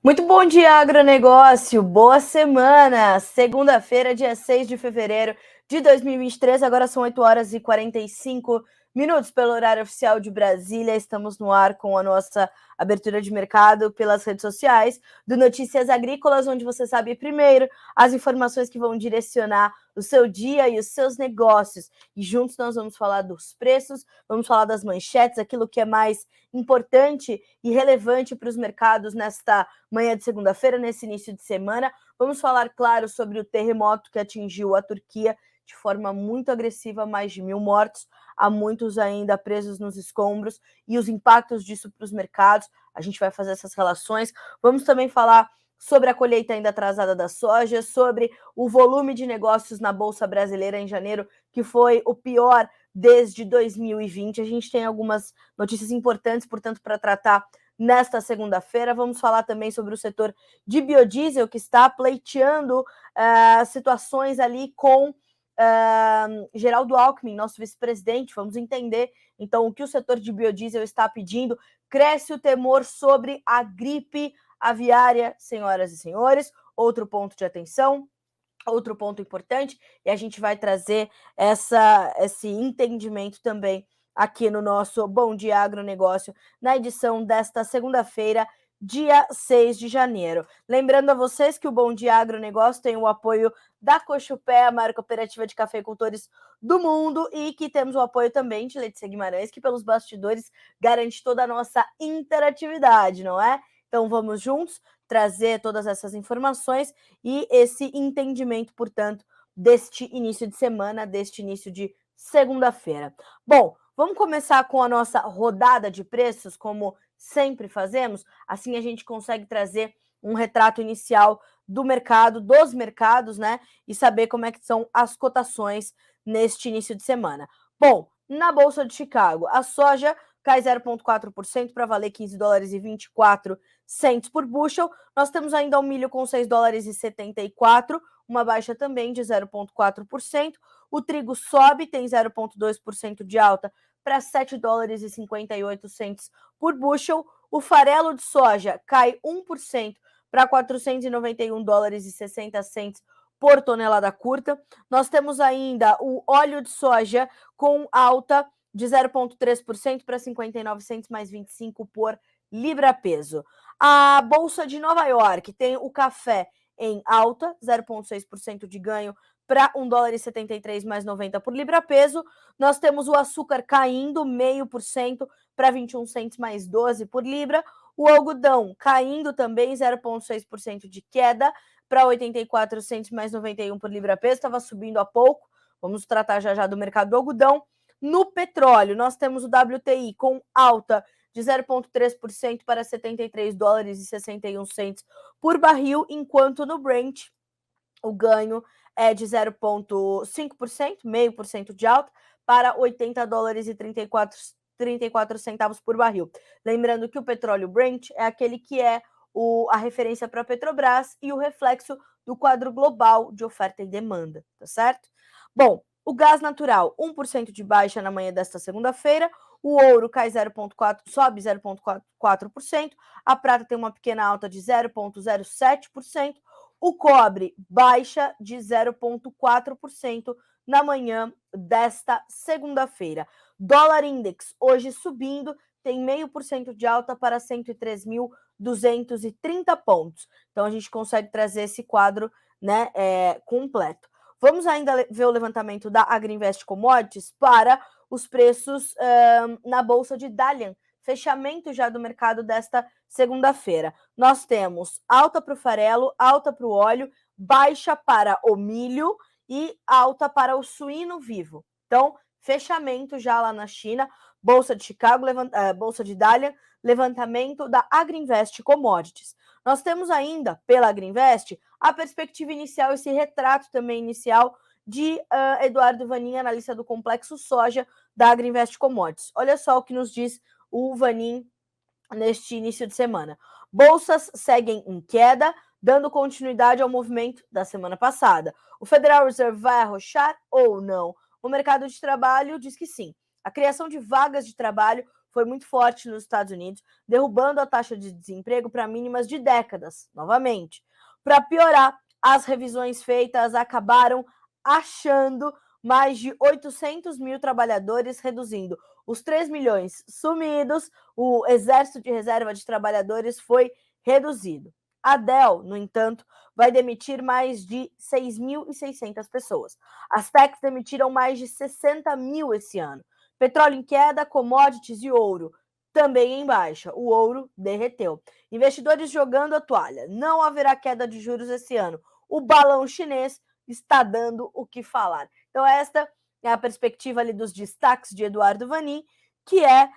Muito bom dia, agronegócio. Boa semana. Segunda-feira, dia 6 de fevereiro de 2023. Agora são 8 horas e 45 minutos pelo horário oficial de Brasília. Estamos no ar com a nossa abertura de mercado pelas redes sociais do Notícias Agrícolas, onde você sabe primeiro as informações que vão direcionar o seu dia e os seus negócios. E juntos nós vamos falar dos preços, vamos falar das manchetes, aquilo que é mais importante e relevante para os mercados nesta manhã de segunda-feira, nesse início de semana. Vamos falar, claro, sobre o terremoto que atingiu a Turquia de forma muito agressiva, mais de 1.000 mortos, há muitos ainda presos nos escombros e os impactos disso para os mercados. A gente vai fazer essas relações. Vamos também falar sobre a colheita ainda atrasada da soja, sobre o volume de negócios na Bolsa Brasileira em janeiro, que foi o pior desde 2020. A gente tem algumas notícias importantes, portanto, para tratar nesta segunda-feira. Vamos falar também sobre o setor de biodiesel, que está pleiteando situações ali com Geraldo Alckmin, nosso vice-presidente. Vamos entender, então, o que o setor de biodiesel está pedindo. Cresce o temor sobre a gripe aviária, senhoras e senhores. Outro ponto de atenção. Outro ponto importante, e a gente vai trazer esse entendimento também aqui no nosso Bom Dia Agronegócio, na edição desta segunda-feira, dia 6 de janeiro. Lembrando a vocês que o Bom Dia Agronegócio tem o apoio da Cochupé, a maior cooperativa de cafeicultores do mundo, e que temos o apoio também de Letícia Guimarães, que pelos bastidores garante toda a nossa interatividade, não é? Então vamos juntos trazer todas essas informações e esse entendimento, portanto, deste início de semana, deste início de segunda-feira. Bom, vamos começar com a nossa rodada de preços, como sempre fazemos, assim a gente consegue trazer um retrato inicial do mercado, dos mercados, né, e saber como é que são as cotações neste início de semana. Bom, na Bolsa de Chicago, a soja cai 0,4% para valer 15 dólares e 24 centos por bushel. Nós temos ainda o milho com 6 dólares e 74, uma baixa também de 0,4%. O trigo sobe, tem 0,2% de alta para 7 dólares e 58 centos por bushel. O farelo de soja cai 1% para 491 dólares e 60 centos por tonelada curta. Nós temos ainda o óleo de soja com alta de 0,3% para 59 centos mais 25 por libra-peso. A Bolsa de Nova York tem o café em alta, 0,6% de ganho para 1 dólar e 73 mais 90 por libra-peso. Nós temos o açúcar caindo 0,5% para 21 centos mais 12 por libra. O algodão caindo também 0,6% de queda para 84 centos mais 91 por libra-peso. Estava subindo há pouco. Vamos tratar já do mercado do algodão. No petróleo, nós temos o WTI com alta de 0,3% para 73 dólares e 61 centos por barril, enquanto no Brent o ganho é de 0,5%, 0,5% de alta, para 80 dólares e 34 centavos por barril. Lembrando que o petróleo Brent é aquele que é a referência para a Petrobras e o reflexo do quadro global de oferta e demanda, tá certo? Bom, o gás natural, 1% de baixa na manhã desta segunda-feira. O ouro cai 0,4%, sobe 0,4%. A prata tem uma pequena alta de 0,07%. O cobre baixa de 0,4% na manhã desta segunda-feira. Dólar index hoje subindo, tem 0,5% de alta para 103.230 pontos. Então a gente consegue trazer esse quadro, né, completo. Vamos ainda ver o levantamento da Agrinvest Commodities para os preços na Bolsa de Dalian, fechamento já do mercado desta segunda-feira. Nós temos alta para o farelo, alta para o óleo, baixa para o milho e alta para o suíno vivo. Então, fechamento já lá na China, Bolsa de Chicago, Bolsa de Dalian, levantamento da Agrinvest Commodities. Nós temos ainda, pela Agrinvest, a perspectiva inicial, esse retrato também inicial de Eduardo Vanin, analista do Complexo Soja da Agrinvest Commodities. Olha só o que nos diz o Vanin neste início de semana. Bolsas seguem em queda, dando continuidade ao movimento da semana passada. O Federal Reserve vai arrochar ou não? O mercado de trabalho diz que sim. A criação de vagas de trabalho foi muito forte nos Estados Unidos, derrubando a taxa de desemprego para mínimas de décadas, novamente. Para piorar, as revisões feitas acabaram achando mais de 800 mil trabalhadores, reduzindo os 3 milhões sumidos, o exército de reserva de trabalhadores foi reduzido. A Dell, no entanto, vai demitir mais de 6.600 pessoas. As techs demitiram mais de 60 mil esse ano. Petróleo em queda, commodities e ouro também em baixa. O ouro derreteu. Investidores jogando a toalha. Não haverá queda de juros esse ano. O balão chinês está dando o que falar. Então, esta é a perspectiva ali dos destaques de Eduardo Vanin, que é,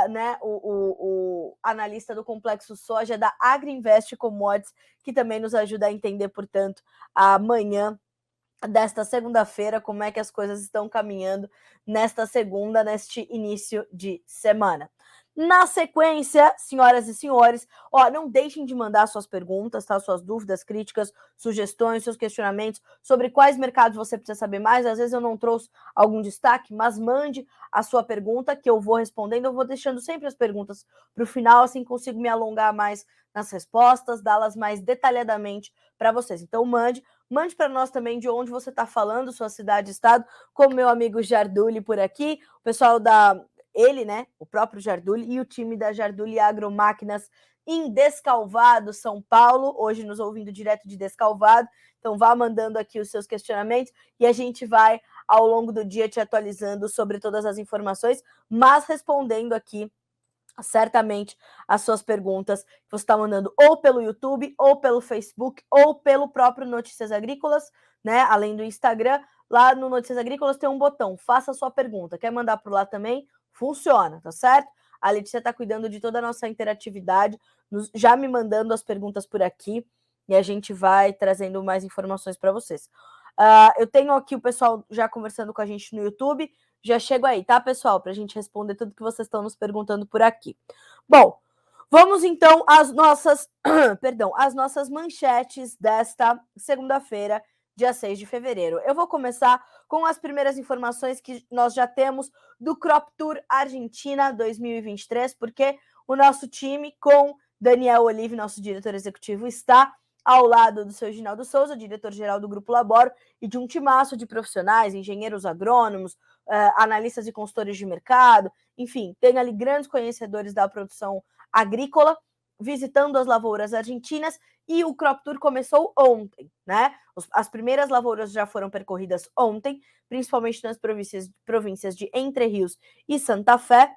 né, o analista do complexo soja da Agriinvest Commodities, que também nos ajuda a entender, portanto, amanhã desta segunda-feira, como é que as coisas estão caminhando nesta segunda, neste início de semana. Na sequência, senhoras e senhores, não deixem de mandar suas perguntas, tá? Suas dúvidas, críticas, sugestões, seus questionamentos sobre quais mercados você precisa saber mais. Às vezes eu não trouxe algum destaque, mas mande a sua pergunta que eu vou respondendo. Eu vou deixando sempre as perguntas para o final, assim consigo me alongar mais nas respostas, dá-las mais detalhadamente para vocês. Então mande para nós também de onde você está falando, sua cidade, estado, como meu amigo Jarduli por aqui, o pessoal ele, né, o próprio Jarduli e o time da Jarduli Agromáquinas em Descalvado, São Paulo, hoje nos ouvindo direto de Descalvado. Então vá mandando aqui os seus questionamentos e a gente vai ao longo do dia te atualizando sobre todas as informações, mas respondendo aqui certamente as suas perguntas que você está mandando ou pelo YouTube, ou pelo Facebook, ou pelo próprio Notícias Agrícolas, né? Além do Instagram, lá no Notícias Agrícolas tem um botão, faça a sua pergunta. Quer mandar por lá também? Funciona, tá certo? A Letícia está cuidando de toda a nossa interatividade, já me mandando as perguntas por aqui, e a gente vai trazendo mais informações para vocês. Eu tenho aqui o pessoal já conversando com a gente no YouTube. Já chego aí, tá, pessoal? Para a gente responder tudo que vocês estão nos perguntando por aqui. Bom, vamos então às nossas, às nossas manchetes desta segunda-feira, dia 6 de fevereiro. Eu vou começar com as primeiras informações que nós já temos do Crop Tour Argentina 2023, porque o nosso time, com Daniel Olive, nosso diretor executivo, está ao lado do seu Ginaldo Souza, diretor-geral do Grupo Laboro, e de um timaço de profissionais, engenheiros agrônomos, analistas e consultores de mercado, enfim, tem ali grandes conhecedores da produção agrícola, visitando as lavouras argentinas, e o Crop Tour começou ontem, né? As primeiras lavouras já foram percorridas ontem, principalmente nas províncias de Entre Rios e Santa Fé,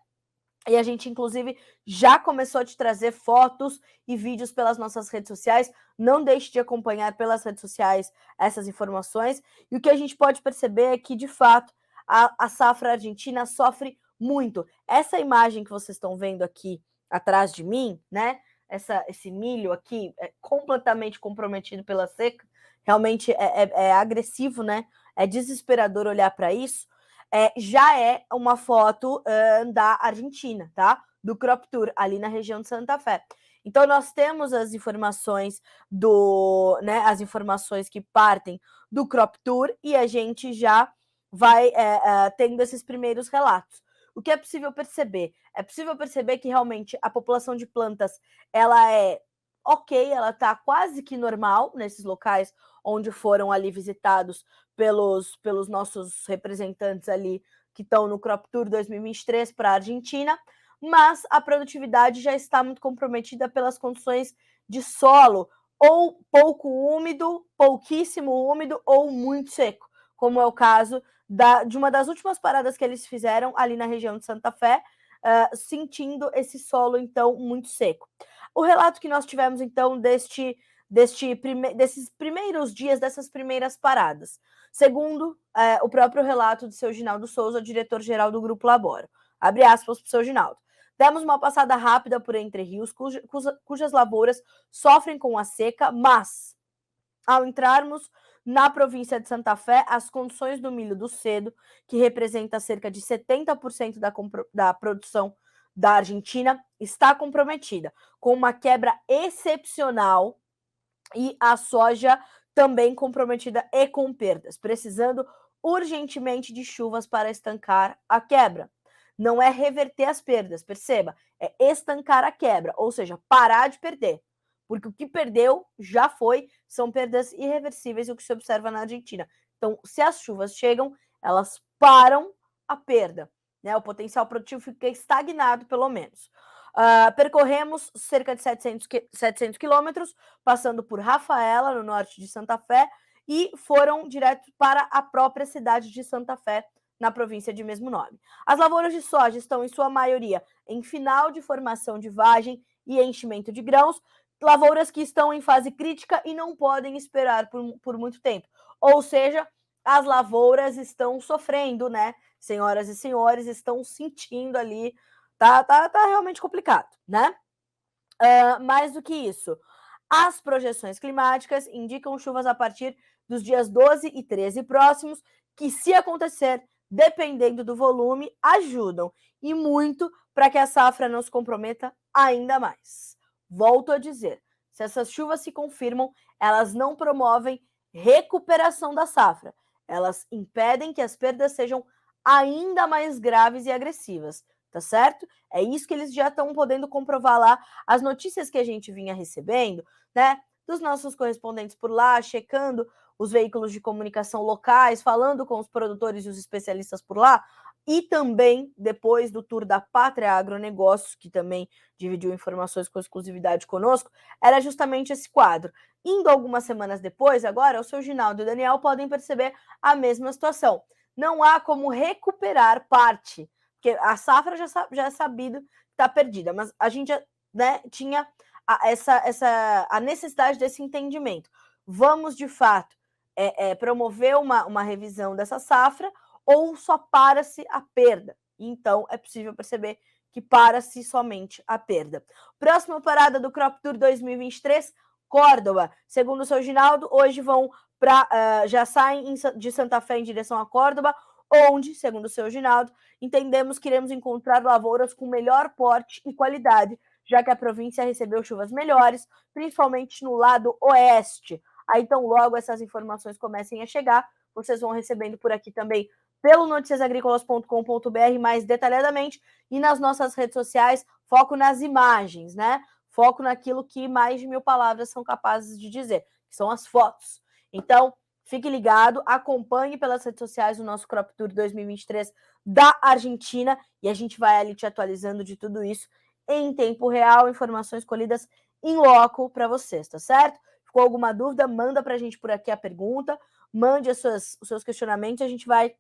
e a gente, inclusive, já começou a te trazer fotos e vídeos pelas nossas redes sociais. Não deixe de acompanhar pelas redes sociais essas informações. E o que a gente pode perceber é que, de fato, a safra argentina sofre muito. Essa imagem que vocês estão vendo aqui atrás de mim, né? Esse milho aqui é completamente comprometido pela seca. Realmente é agressivo, né? É desesperador olhar para isso. Já é uma foto da Argentina, tá? Do Crop Tour, ali na região de Santa Fé. Então, nós temos as informações as informações que partem do Crop Tour e a gente já vai tendo esses primeiros relatos. O que é possível perceber? É possível perceber que realmente a população de plantas, ela é ok, ela está quase que normal nesses locais onde foram ali visitados pelos nossos representantes ali que estão no Crop Tour 2023 para a Argentina, mas a produtividade já está muito comprometida pelas condições de solo, ou pouco úmido, pouquíssimo úmido ou muito seco, como é o caso de uma das últimas paradas que eles fizeram ali na região de Santa Fé, sentindo esse solo, então, muito seco. O relato que nós tivemos, então, desses primeiros dias, dessas primeiras paradas. Segundo o próprio relato do seu Ginaldo Souza, diretor-geral do Grupo Laboro. Abre aspas para o seu Ginaldo. Demos uma passada rápida por Entre Rios, cujas lavouras sofrem com a seca, mas, ao entrarmos na província de Santa Fé, as condições do milho do cedo, que representa cerca de 70% da produção da Argentina, está comprometida, com uma quebra excepcional, e a soja também comprometida e com perdas, precisando urgentemente de chuvas para estancar a quebra. não é reverter as perdas, perceba, é estancar a quebra, ou seja, parar de perder. Porque o que perdeu já foi, são perdas irreversíveis, o que se observa na Argentina. Então, se as chuvas chegam, elas param a perda, né? O potencial produtivo fica estagnado, pelo menos. Percorremos cerca de 700 quilômetros, passando por Rafaela, no norte de Santa Fé, e foram direto para a própria cidade de Santa Fé, na província de mesmo nome. As lavouras de soja estão, em sua maioria, em final de formação de vagem e enchimento de grãos, lavouras que estão em fase crítica e não podem esperar por muito tempo. Ou seja, as lavouras estão sofrendo, né? Senhoras e senhores, estão sentindo ali. Tá realmente complicado, né? Mais do que isso, as projeções climáticas indicam chuvas a partir dos dias 12 e 13 próximos, que, se acontecer, dependendo do volume, ajudam e muito para que a safra não se comprometa ainda mais. Volto a dizer, se essas chuvas se confirmam, elas não promovem recuperação da safra, elas impedem que as perdas sejam ainda mais graves e agressivas, tá certo? É isso que eles já estão podendo comprovar lá. As notícias que a gente vinha recebendo, né, dos nossos correspondentes por lá, checando os veículos de comunicação locais, falando com os produtores e os especialistas por lá, e também depois do tour da Pátria Agronegócios, que também dividiu informações com exclusividade conosco, era justamente esse quadro. Indo algumas semanas depois, agora, o seu Ginaldo e o Daniel podem perceber a mesma situação. Não há como recuperar parte, porque a safra já é sabido que está perdida, mas a gente já, né, tinha a necessidade desse entendimento. Vamos, de fato, promover uma revisão dessa safra ou só para-se a perda? Então, é possível perceber que para-se somente a perda. Próxima parada do Crop Tour 2023, Córdoba. Segundo o seu Ginaldo, hoje vão já saem de Santa Fé em direção a Córdoba, onde, segundo o seu Ginaldo, entendemos que iremos encontrar lavouras com melhor porte e qualidade, já que a província recebeu chuvas melhores, principalmente no lado oeste. Aí, então, logo essas informações comecem a chegar, vocês vão recebendo por aqui também pelo noticiasagricolas.com.br mais detalhadamente e nas nossas redes sociais, foco nas imagens, né? Foco naquilo que mais de 1000 palavras são capazes de dizer, que são as fotos. Então, fique ligado, acompanhe pelas redes sociais o nosso Crop Tour 2023 da Argentina e a gente vai ali te atualizando de tudo isso em tempo real, informações colhidas em loco para vocês, tá certo? Ficou alguma dúvida? Manda para a gente por aqui a pergunta, mande os seus questionamentos, a gente vai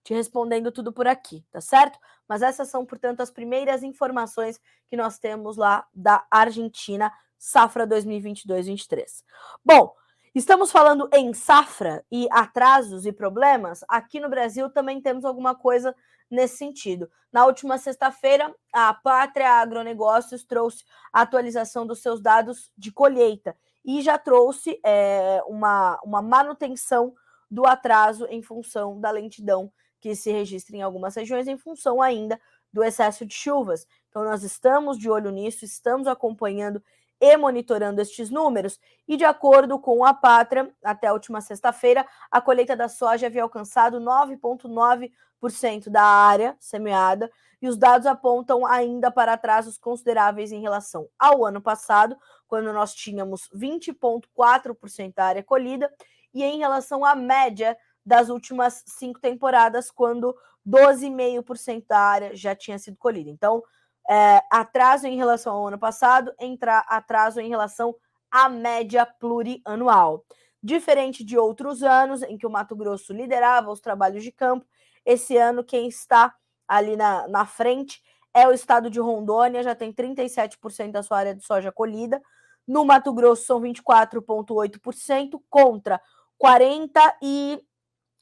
te respondendo tudo por aqui, tá certo? Mas essas são, portanto, as primeiras informações que nós temos lá da Argentina, safra 2022-23. Bom, estamos falando em safra e atrasos e problemas. Aqui no Brasil também temos alguma coisa nesse sentido. Na última sexta-feira, a Pátria Agronegócios trouxe a atualização dos seus dados de colheita e já trouxe uma manutenção do atraso em função da lentidão que se registra em algumas regiões em função ainda do excesso de chuvas. Então, nós estamos de olho nisso, estamos acompanhando e monitorando estes números, e de acordo com a Pátria, até a última sexta-feira, a colheita da soja havia alcançado 9,9% da área semeada, e os dados apontam ainda para atrasos consideráveis em relação ao ano passado, quando nós tínhamos 20,4% da área colhida, e em relação à média das últimas 5 temporadas, quando 12,5% da área já tinha sido colhida. Então, atraso em relação ao ano passado, atraso em relação à média plurianual. Diferente de outros anos, em que o Mato Grosso liderava os trabalhos de campo, esse ano quem está ali na frente é o estado de Rondônia, já tem 37% da sua área de soja colhida. No Mato Grosso são 24,8% contra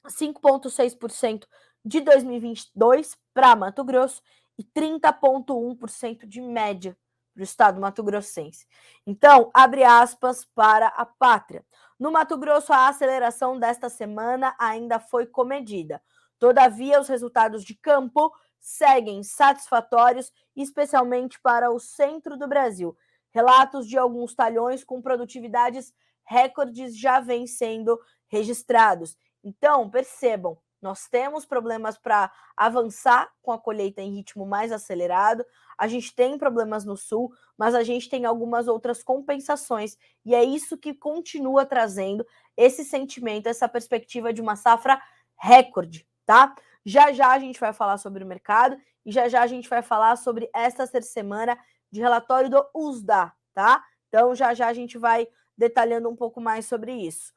5,6% de 2022 para Mato Grosso e 30,1% de média para o estado mato-grossense. Então, abre aspas para a Pátria. No Mato Grosso, a aceleração desta semana ainda foi comedida. Todavia, os resultados de campo seguem satisfatórios, especialmente para o centro do Brasil. Relatos de alguns talhões com produtividades recordes já vêm sendo registrados. Então, percebam, Nós temos problemas para avançar com a colheita em ritmo mais acelerado, a gente tem problemas no sul, mas a gente tem algumas outras compensações, e é isso que continua trazendo esse sentimento, essa perspectiva de uma safra recorde, tá? Já já a gente vai falar sobre o mercado e já já a gente vai falar sobre esta terceira semana de relatório do USDA, tá? Então já já a gente vai detalhando um pouco mais sobre isso.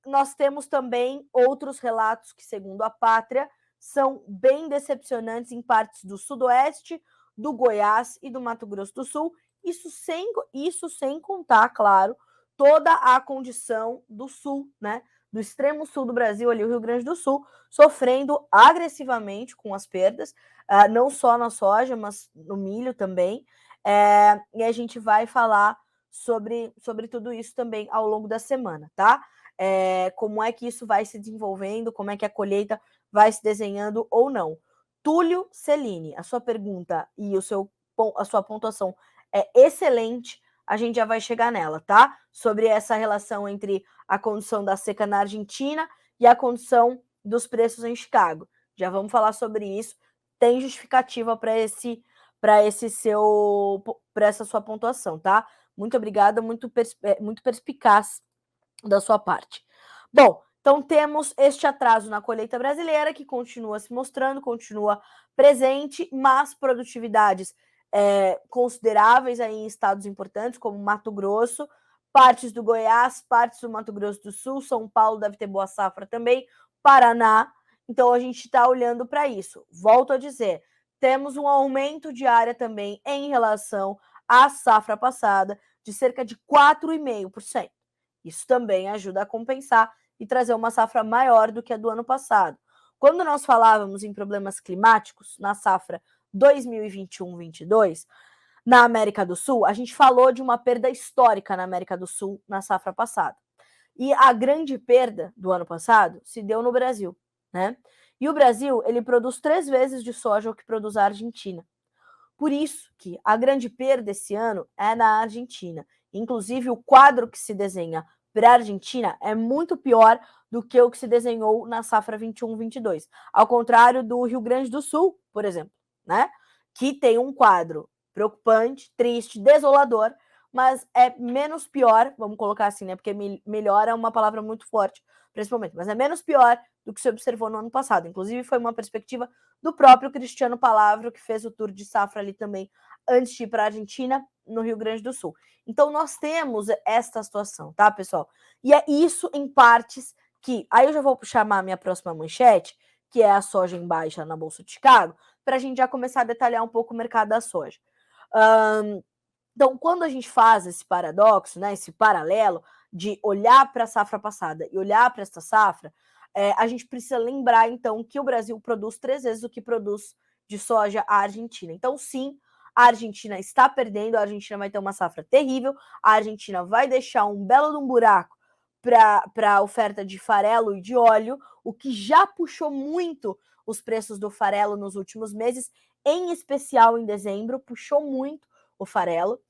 Nós temos também outros relatos que, segundo a Pátria, são bem decepcionantes em partes do Sudoeste, do Goiás e do Mato Grosso do Sul, isso sem contar, claro, toda a condição do Sul, né? Do extremo sul do Brasil, ali o Rio Grande do Sul, sofrendo agressivamente com as perdas, não só na soja, mas no milho também. E a gente vai falar sobre tudo isso também ao longo da semana, tá? Como é que isso vai se desenvolvendo, como é que a colheita vai se desenhando ou não. Túlio Celine, a sua pergunta e a sua pontuação é excelente, a gente já vai chegar nela, tá? Sobre essa relação entre a condição da seca na Argentina e a condição dos preços em Chicago. Já vamos falar sobre isso. Tem justificativa para essa sua pontuação, tá? Muito obrigada, muito perspicaz da sua parte. Bom, então temos este atraso na colheita brasileira que continua se mostrando, continua presente, mas produtividades consideráveis aí em estados importantes como Mato Grosso, partes do Goiás, partes do Mato Grosso do Sul, São Paulo deve ter boa safra também, Paraná. Então a gente está olhando para isso. Volto a dizer, temos um aumento de área também em relação à safra passada de cerca de 4,5%. Isso também ajuda a compensar e trazer uma safra maior do que a do ano passado. Quando nós falávamos em problemas climáticos na safra 2021-22, na América do Sul, a gente falou de uma perda histórica na América do Sul na safra passada. E a grande perda do ano passado se deu no Brasil, né? E o Brasil, ele produz 3 vezes de soja o que produz a Argentina. Por isso que a grande perda esse ano é na Argentina. Inclusive, o quadro que se desenha para a Argentina é muito pior do que o que se desenhou na safra 21-22. Ao contrário do Rio Grande do Sul, por exemplo, né? Que tem um quadro preocupante, triste, desolador, mas é menos pior, vamos colocar assim, né? Porque melhor é uma palavra muito forte para esse momento, mas é menos pior do que se observou no ano passado. Inclusive, foi uma perspectiva do próprio Cristiano Palavro, que fez o tour de safra ali também, antes de ir para a Argentina, no Rio Grande do Sul. Então, nós temos esta situação, tá, pessoal? E é isso em partes que... Aí eu já vou chamar a minha próxima manchete, que é a soja em baixa na Bolsa de Chicago, para a gente já começar a detalhar um pouco o mercado da soja. Então, quando a gente faz esse paradoxo, né, esse paralelo de olhar para a safra passada e olhar para esta safra, a gente precisa lembrar, então, que o Brasil produz 3 vezes o que produz de soja a Argentina. Então, sim, a Argentina está perdendo, a Argentina vai ter uma safra terrível, a Argentina vai deixar um belo de um buraco para a oferta de farelo e de óleo, o que já puxou muito os preços do farelo nos últimos meses, em especial em dezembro, puxou muito o farelo,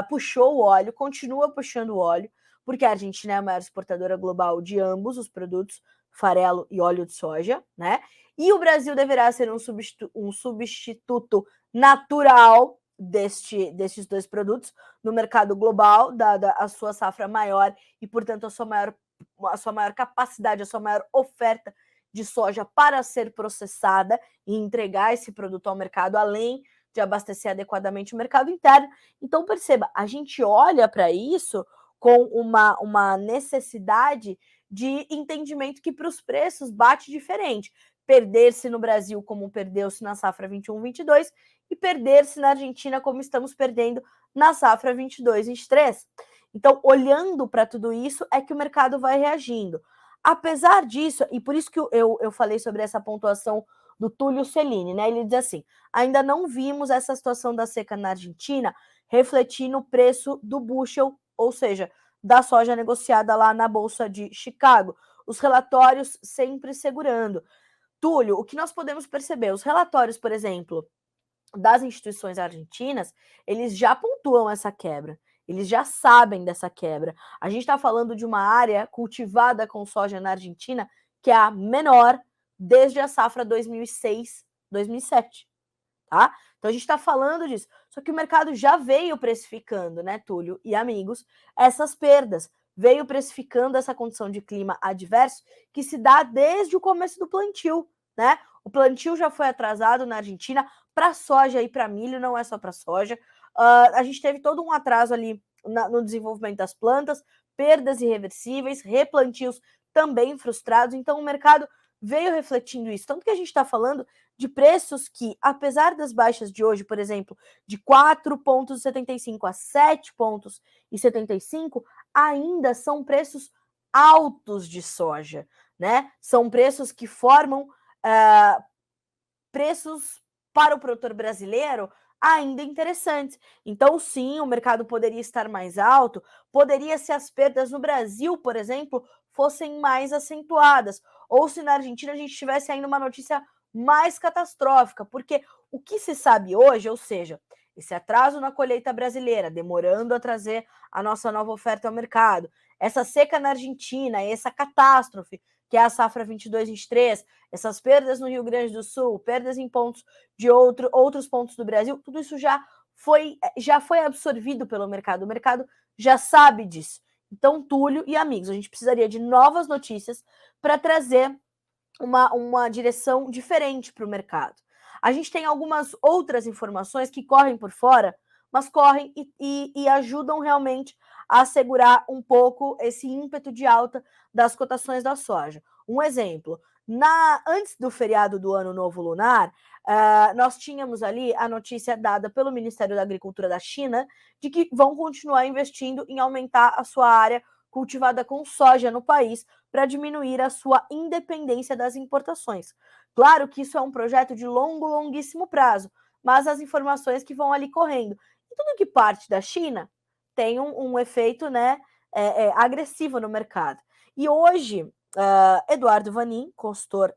puxou o óleo, continua puxando o óleo, porque a Argentina é a maior exportadora global de ambos os produtos, farelo e óleo de soja, né? E o Brasil deverá ser um substituto natural destes dois produtos no mercado global, dada a sua safra maior e, portanto, a sua maior capacidade, a sua maior oferta de soja para ser processada e entregar esse produto ao mercado, além de abastecer adequadamente o mercado interno. Então, perceba, a gente olha para isso com uma necessidade de entendimento que para os preços bate diferente. Perder-se no Brasil como perdeu-se na safra 21-22 e perder-se na Argentina como estamos perdendo na safra 22-23. Então, olhando para tudo isso, é que o mercado vai reagindo. Apesar disso, e por isso que eu falei sobre essa pontuação do Túlio Celine, né? Ele diz assim: ainda não vimos essa situação da seca na Argentina refletir no preço do bushel, ou seja, da soja negociada lá na Bolsa de Chicago. Os relatórios sempre segurando. Túlio, o que nós podemos perceber? Os relatórios, por exemplo, das instituições argentinas, eles já pontuam essa quebra. Eles já sabem dessa quebra. A gente está falando de uma área cultivada com soja na Argentina que é a menor desde a safra 2006-2007, tá? Então a gente está falando disso. Só que o mercado já veio precificando, né, Túlio e amigos, essas perdas. Veio precificando essa condição de clima adverso que se dá desde o começo do plantio, né? O plantio já foi atrasado na Argentina para soja e para milho, não é só para soja. A gente teve todo um atraso ali no desenvolvimento das plantas, perdas irreversíveis, replantios também frustrados. Então o mercado veio refletindo isso. Tanto que a gente está falando de preços que, apesar das baixas de hoje, por exemplo, de 4,75 a 7,75, ainda são preços altos de soja, né? São preços que formam preços para o produtor brasileiro ainda interessantes. Então, sim, o mercado poderia estar mais alto, poderia se as perdas no Brasil, por exemplo, fossem mais acentuadas, ou se na Argentina a gente tivesse ainda uma notícia mais catastrófica, porque o que se sabe hoje, ou seja, esse atraso na colheita brasileira, demorando a trazer a nossa nova oferta ao mercado, essa seca na Argentina, essa catástrofe, que é a safra 22-23, essas perdas no Rio Grande do Sul, perdas em pontos de outros pontos do Brasil, tudo isso já foi absorvido pelo mercado. O mercado já sabe disso. Então, Túlio e amigos, a gente precisaria de novas notícias para trazer uma direção diferente para o mercado. A gente tem algumas outras informações que correm por fora, mas correm e ajudam realmente a assegurar um pouco esse ímpeto de alta das cotações da soja. Um exemplo, antes do feriado do Ano Novo Lunar, nós tínhamos ali a notícia dada pelo Ministério da Agricultura da China de que vão continuar investindo em aumentar a sua área cultivada com soja no país para diminuir a sua independência das importações. Claro que isso é um projeto de longuíssimo prazo, mas as informações que vão ali correndo. E tudo que parte da China tem um efeito, né, agressivo no mercado. E hoje, Eduardo Vanin, consultor,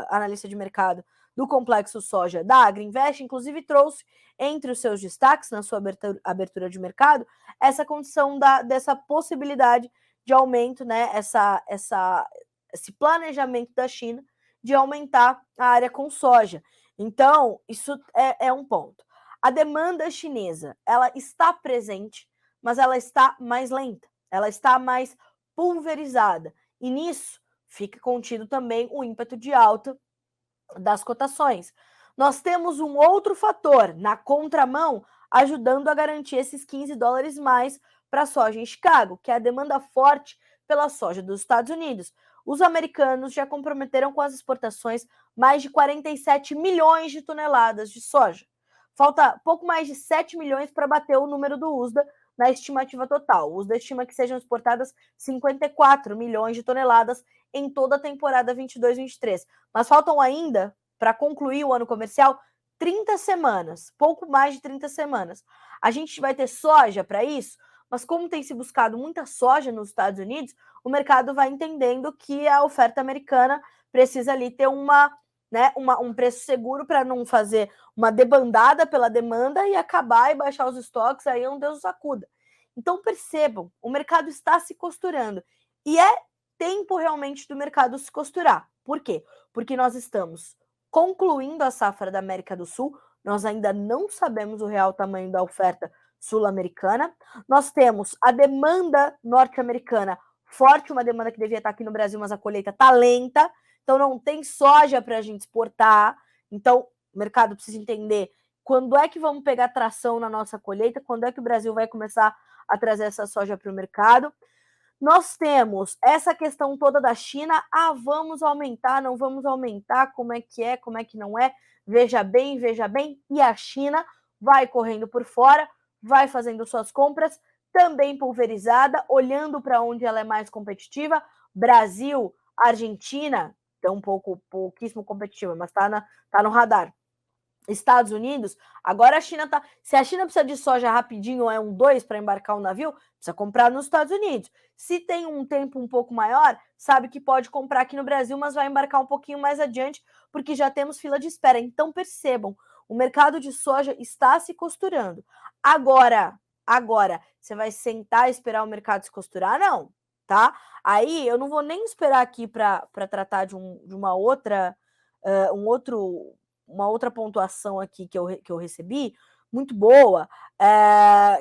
analista de mercado do Complexo Soja da Agriinvest, inclusive trouxe entre os seus destaques na sua abertura de mercado essa condição dessa possibilidade de aumento, né, esse planejamento da China de aumentar a área com soja. Então, isso é um ponto. A demanda chinesa, ela está presente, mas ela está mais lenta, ela está mais pulverizada. E nisso fica contido também o ímpeto de alta das cotações. Nós temos um outro fator na contramão ajudando a garantir esses 15 dólares mais para a soja em Chicago, que é a demanda forte pela soja dos Estados Unidos. Os americanos já comprometeram com as exportações mais de 47 milhões de toneladas de soja. Falta pouco mais de 7 milhões para bater o número do USDA na estimativa total. O USDA estima que sejam exportadas 54 milhões de toneladas em toda a temporada 22-23. Mas faltam ainda, para concluir o ano comercial, 30 semanas, pouco mais de 30 semanas. A gente vai ter soja para isso, mas como tem se buscado muita soja nos Estados Unidos, o mercado vai entendendo que a oferta americana precisa ali ter um preço seguro para não fazer uma debandada pela demanda e acabar e baixar os estoques, aí um Deus nos acuda. Então percebam, o mercado está se costurando e é tempo realmente do mercado se costurar. Por quê? Porque nós estamos concluindo a safra da América do Sul, nós ainda não sabemos o real tamanho da oferta sul-americana, nós temos a demanda norte-americana forte, uma demanda que devia estar aqui no Brasil, mas a colheita está lenta, então não tem soja para a gente exportar, então o mercado precisa entender quando é que vamos pegar tração na nossa colheita, quando é que o Brasil vai começar a trazer essa soja para o mercado. Nós temos essa questão toda da China, vamos aumentar, não vamos aumentar, como é, como é que não é, veja bem, e a China vai correndo por fora, vai fazendo suas compras, também pulverizada, olhando para onde ela é mais competitiva, Brasil, Argentina, tão pouquíssimo competitiva, mas tá no radar. Estados Unidos, agora a China tá. Se a China precisa de soja rapidinho, é 2 para embarcar um navio, precisa comprar nos Estados Unidos. Se tem um tempo um pouco maior, sabe que pode comprar aqui no Brasil, mas vai embarcar um pouquinho mais adiante, porque já temos fila de espera. Então percebam, o mercado de soja está se costurando. Agora, você vai sentar e esperar o mercado se costurar? Não. tá? Aí eu não vou nem esperar aqui para tratar de uma outra, uma outra pontuação aqui que eu recebi, muito boa,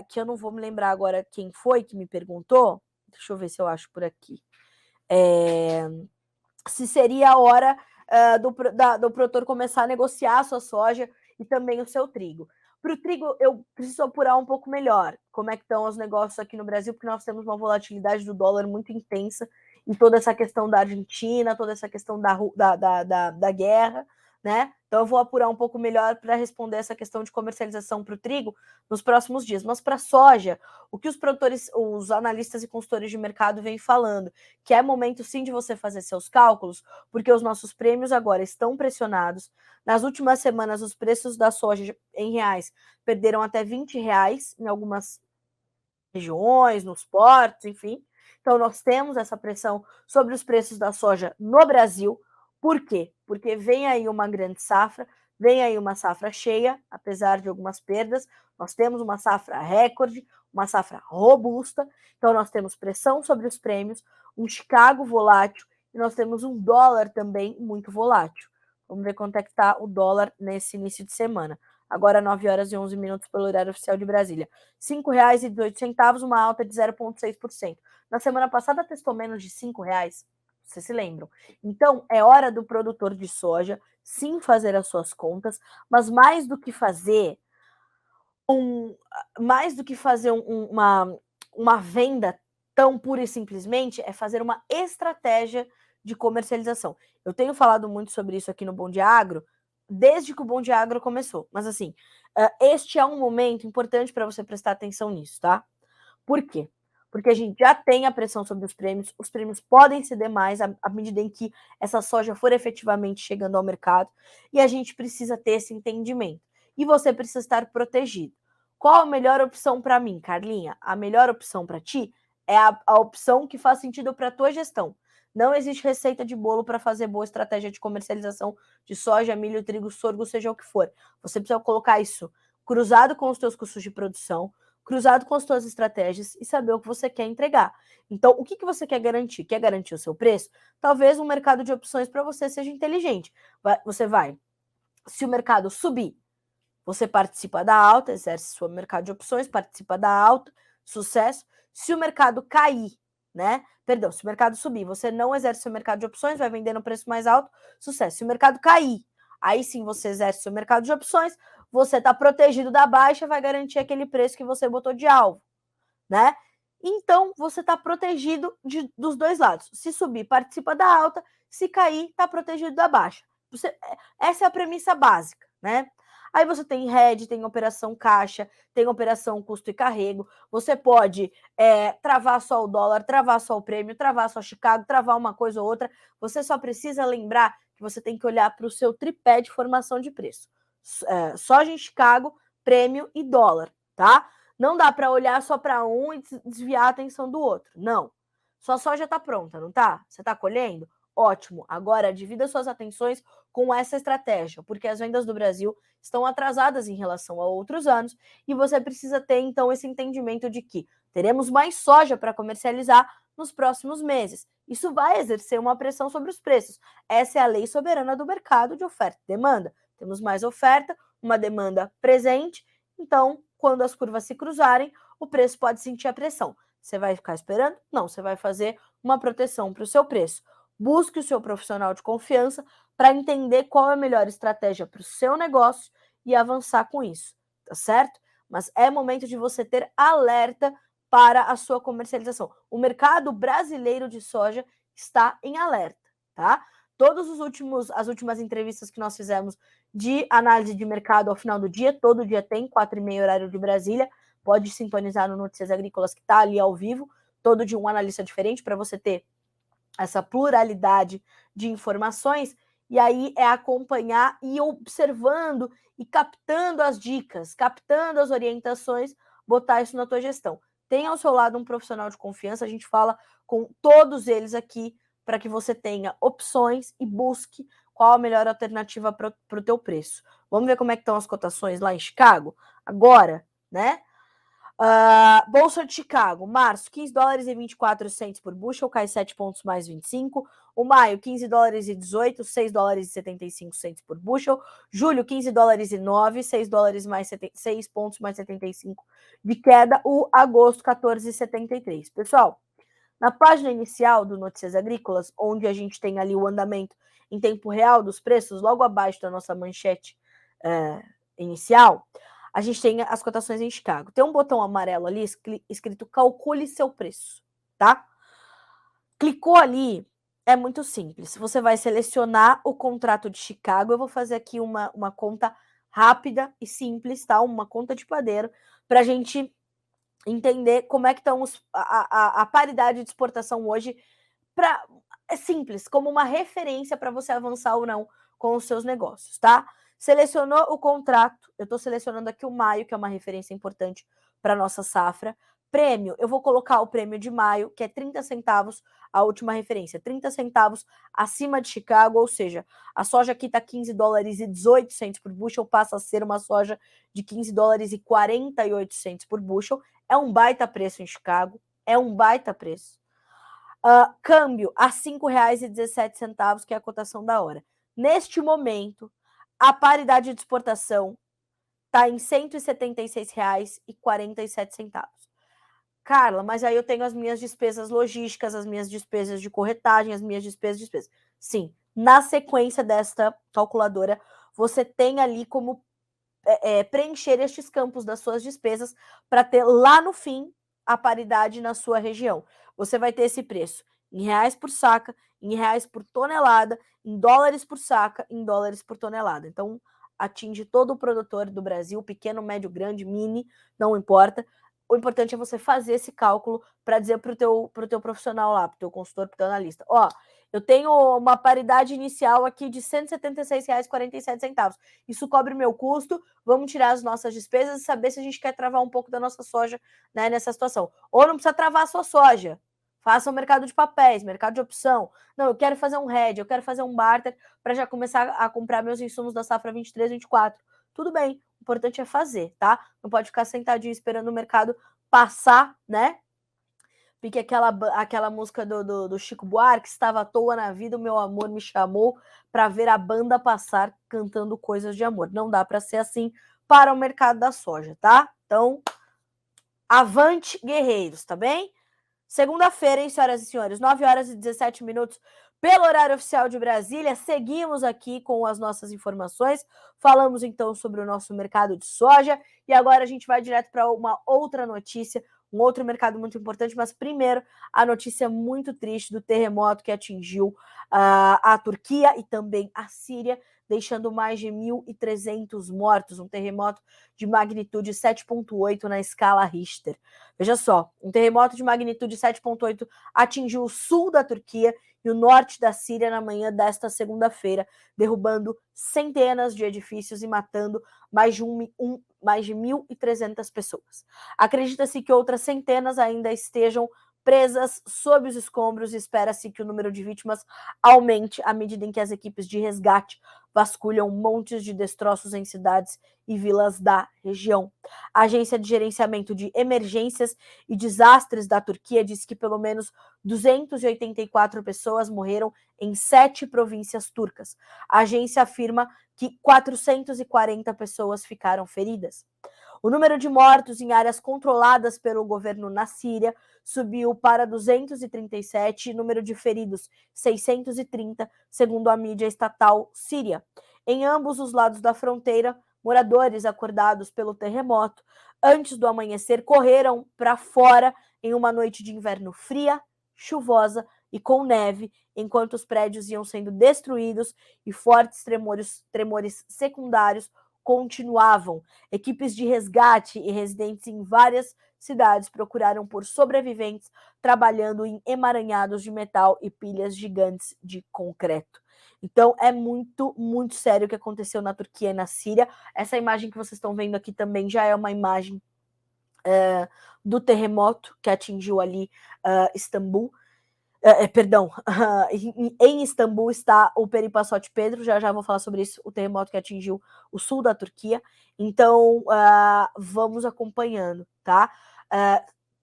que eu não vou me lembrar agora quem foi que me perguntou. Deixa eu ver se eu acho por aqui. Se seria a hora do produtor começar a negociar a sua soja e também o seu trigo. Para o trigo, eu preciso apurar um pouco melhor como é que estão os negócios aqui no Brasil, porque nós temos uma volatilidade do dólar muito intensa e toda essa questão da Argentina, toda essa questão da guerra, né? Então eu vou apurar um pouco melhor para responder essa questão de comercialização para o trigo nos próximos dias. Mas para a soja, o que os produtores, os analistas e consultores de mercado vêm falando, que é momento sim de você fazer seus cálculos, porque os nossos prêmios agora estão pressionados. Nas últimas semanas, os preços da soja em reais perderam até R$ 20 em algumas regiões, nos portos, enfim. Então, nós temos essa pressão sobre os preços da soja no Brasil. Por quê? Porque vem aí uma grande safra, vem aí uma safra cheia, apesar de algumas perdas. Nós temos uma safra recorde, uma safra robusta. Então, nós temos pressão sobre os prêmios, um Chicago volátil e nós temos um dólar também muito volátil. Vamos ver quanto é que está o dólar nesse início de semana. Agora, 9 horas e 11 minutos pelo horário oficial de Brasília. R$ 5,18, uma alta de 0,6%. Na semana passada testou menos de R$ 5, vocês se lembram? Então, é hora do produtor de soja sim fazer as suas contas, mas mais do que fazer uma venda tão pura e simplesmente, é fazer uma estratégia de comercialização. Eu tenho falado muito sobre isso aqui no Bom Dia Agro, desde que o Bom Dia Agro começou. Mas assim, este é um momento importante para você prestar atenção nisso, tá? Por quê? Porque a gente já tem a pressão sobre os prêmios podem ceder mais à medida em que essa soja for efetivamente chegando ao mercado, e a gente precisa ter esse entendimento. E você precisa estar protegido. Qual a melhor opção para mim, Carlinha? A melhor opção para ti é a opção que faz sentido para a tua gestão. Não existe receita de bolo para fazer boa estratégia de comercialização de soja, milho, trigo, sorgo, seja o que for. Você precisa colocar isso cruzado com os teus custos de produção, cruzado com as suas estratégias e saber o que você quer entregar. Então, o que você quer garantir? Quer garantir o seu preço? Talvez um mercado de opções para você seja inteligente. Você vai, se o mercado subir, você participa da alta, exerce seu mercado de opções, participa da alta, sucesso. Se o mercado cair, né? Perdão, se o mercado subir, você não exerce seu mercado de opções, vai vender no preço mais alto, sucesso. Se o mercado cair, aí sim você exerce seu mercado de opções, você está protegido da baixa, vai garantir aquele preço que você botou de alvo, né? Então, você está protegido dos dois lados. Se subir, participa da alta, se cair, está protegido da baixa. Essa é a premissa básica, né? Aí você tem hedge, tem operação caixa, tem operação custo e carrego. Você pode travar só o dólar, travar só o prêmio, travar só Chicago, travar uma coisa ou outra. Você só precisa lembrar que você tem que olhar para o seu tripé de formação de preço. Soja em Chicago, prêmio e dólar, tá? Não dá para olhar só para um e desviar a atenção do outro. Não. Sua soja está pronta, não tá? Você está colhendo? Ótimo. Agora, divida suas atenções com essa estratégia, porque as vendas do Brasil estão atrasadas em relação a outros anos e você precisa ter, então, esse entendimento de que teremos mais soja para comercializar nos próximos meses. Isso vai exercer uma pressão sobre os preços. Essa é a lei soberana do mercado de oferta e demanda. Temos mais oferta, uma demanda presente, então, quando as curvas se cruzarem, o preço pode sentir a pressão. Você vai ficar esperando? Não, você vai fazer uma proteção para o seu preço. Busque o seu profissional de confiança para entender qual é a melhor estratégia para o seu negócio e avançar com isso, tá certo? Mas é momento de você ter alerta para a sua comercialização. O mercado brasileiro de soja está em alerta, tá? As últimas entrevistas que nós fizemos de análise de mercado ao final do dia, todo dia tem, 4h30 horário de Brasília, pode sintonizar no Notícias Agrícolas que está ali ao vivo, todo dia um analista diferente para você ter essa pluralidade de informações, e aí é acompanhar e observando e captando as dicas, captando as orientações, botar isso na tua gestão. Tenha ao seu lado um profissional de confiança, a gente fala com todos eles aqui para que você tenha opções e busque qual a melhor alternativa para o teu preço. Vamos ver como é que estão as cotações lá em Chicago? Agora, né? Bolsa de Chicago, março, 15 dólares e 24 cents por bushel, cai 7 pontos mais 25. O maio, 15 dólares e 18, 6 dólares e 75 cents por bushel. Julho, 15 dólares e 9, 6 dólares mais 6 pontos mais 75 de queda. O agosto, 14,73. Pessoal, na página inicial do Notícias Agrícolas, onde a gente tem ali o andamento em tempo real dos preços, logo abaixo da nossa manchete inicial, a gente tem as cotações em Chicago. Tem um botão amarelo ali escrito calcule seu preço, tá? Clicou ali, é muito simples. Você vai selecionar o contrato de Chicago. Eu vou fazer aqui uma conta rápida e simples, tá? Uma conta de padeiro, para a gente entender como é que estão a paridade de exportação hoje. É simples, como uma referência para você avançar ou não com os seus negócios, tá? Selecionou o contrato, eu estou selecionando aqui o maio, que é uma referência importante para a nossa safra. Prêmio, eu vou colocar o prêmio de maio, que é 30 centavos, a última referência, 30 centavos acima de Chicago, ou seja, a soja aqui está 15 dólares e 18 cents por bushel, passa a ser uma soja de 15 dólares e 48 cents por bushel. É um baita preço em Chicago, é um baita preço. Câmbio a R$ 5,17, que é a cotação da hora. Neste momento, a paridade de exportação está em R$ 176,47. Carla, mas aí eu tenho as minhas despesas logísticas, as minhas despesas de corretagem, as minhas despesas. Sim, na sequência desta calculadora, você tem ali como preencher estes campos das suas despesas para ter lá no fim a paridade na sua região. Você vai ter esse preço em reais por saca, em reais por tonelada, em dólares por saca, em dólares por tonelada. Então, atinge todo o produtor do Brasil, pequeno, médio, grande, mini, não importa. O importante é você fazer esse cálculo para dizer para o teu profissional lá, para o teu consultor, para o teu analista. Ó, eu tenho uma paridade inicial aqui de R$ 176,47. Isso cobre o meu custo, vamos tirar as nossas despesas e saber se a gente quer travar um pouco da nossa soja, né, nessa situação. Ou não precisa travar a sua soja. Faça um mercado de papéis, mercado de opção. Não, eu quero fazer um hedge, eu quero fazer um barter para já começar a comprar meus insumos da safra 23, 24. Tudo bem, o importante é fazer, tá? Não pode ficar sentadinho esperando o mercado passar, né? Porque aquela música do Chico Buarque, estava à toa na vida, o meu amor me chamou para ver a banda passar cantando coisas de amor. Não dá para ser assim para o mercado da soja, tá? Então, avante, guerreiros, tá bem? Segunda-feira, hein, senhoras e senhores, 9 horas e 17 minutos, pelo horário oficial de Brasília. Seguimos aqui com as nossas informações. Falamos então sobre o nosso mercado de soja e agora a gente vai direto para uma outra notícia, um outro mercado muito importante, mas primeiro a notícia muito triste do terremoto que atingiu a Turquia e também a Síria, deixando mais de 1.300 mortos, um terremoto de magnitude 7,8 na escala Richter. Veja só, um terremoto de magnitude 7,8 atingiu o sul da Turquia e o norte da Síria na manhã desta segunda-feira, derrubando centenas de edifícios e matando mais de 1.300 pessoas. Acredita-se que outras centenas ainda estejam presas sob os escombros e espera-se que o número de vítimas aumente à medida em que as equipes de resgate vasculham montes de destroços em cidades e vilas da região. A Agência de Gerenciamento de Emergências e Desastres da Turquia diz que pelo menos 284 pessoas morreram em 7 províncias turcas. A agência afirma que 440 pessoas ficaram feridas. O número de mortos em áreas controladas pelo governo na Síria subiu para 237 e o número de feridos 630, segundo a mídia estatal síria. Em ambos os lados da fronteira, moradores acordados pelo terremoto antes do amanhecer correram para fora em uma noite de inverno fria, chuvosa e com neve, enquanto os prédios iam sendo destruídos e fortes tremores secundários continuavam. Equipes de resgate e residentes em várias cidades procuraram por sobreviventes trabalhando em emaranhados de metal e pilhas gigantes de concreto. Então é muito, muito sério o que aconteceu na Turquia e na Síria. Essa imagem que vocês estão vendo aqui também já é uma imagem do terremoto que atingiu ali Istambul. Perdão, em Istambul está o Peripassote Pedro, já vou falar sobre isso, o terremoto que atingiu o sul da Turquia. Então, vamos acompanhando, tá?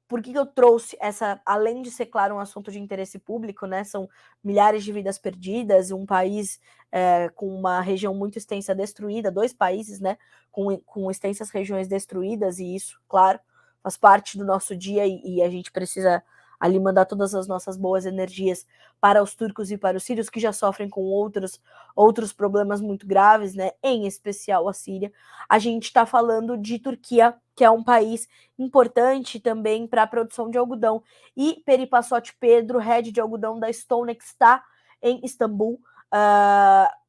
Por que eu trouxe essa, além de ser, claro, um assunto de interesse público, né? São milhares de vidas perdidas, um país com uma região muito extensa destruída, 2 países, né? Com extensas regiões destruídas, e isso, claro, faz parte do nosso dia e a gente precisa ali mandar todas as nossas boas energias para os turcos e para os sírios, que já sofrem com outros problemas muito graves, né? Em especial a Síria. A gente está falando de Turquia, que é um país importante também para a produção de algodão. E Peripasote Pedro, head de algodão da Stonex, está em Istambul.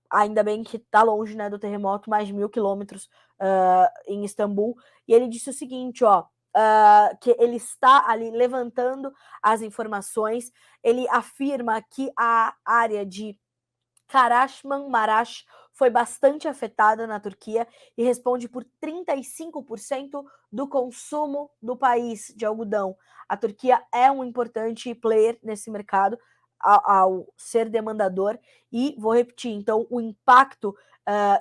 Ainda bem que está longe, né, do terremoto, mais de 1.000 quilômetros em Istambul. E ele disse o seguinte, ó, que ele está ali levantando as informações. Ele afirma que a área de Kahramanmaraş foi bastante afetada na Turquia e responde por 35% do consumo do país de algodão. A Turquia é um importante player nesse mercado ao ser demandador e, vou repetir, então o impacto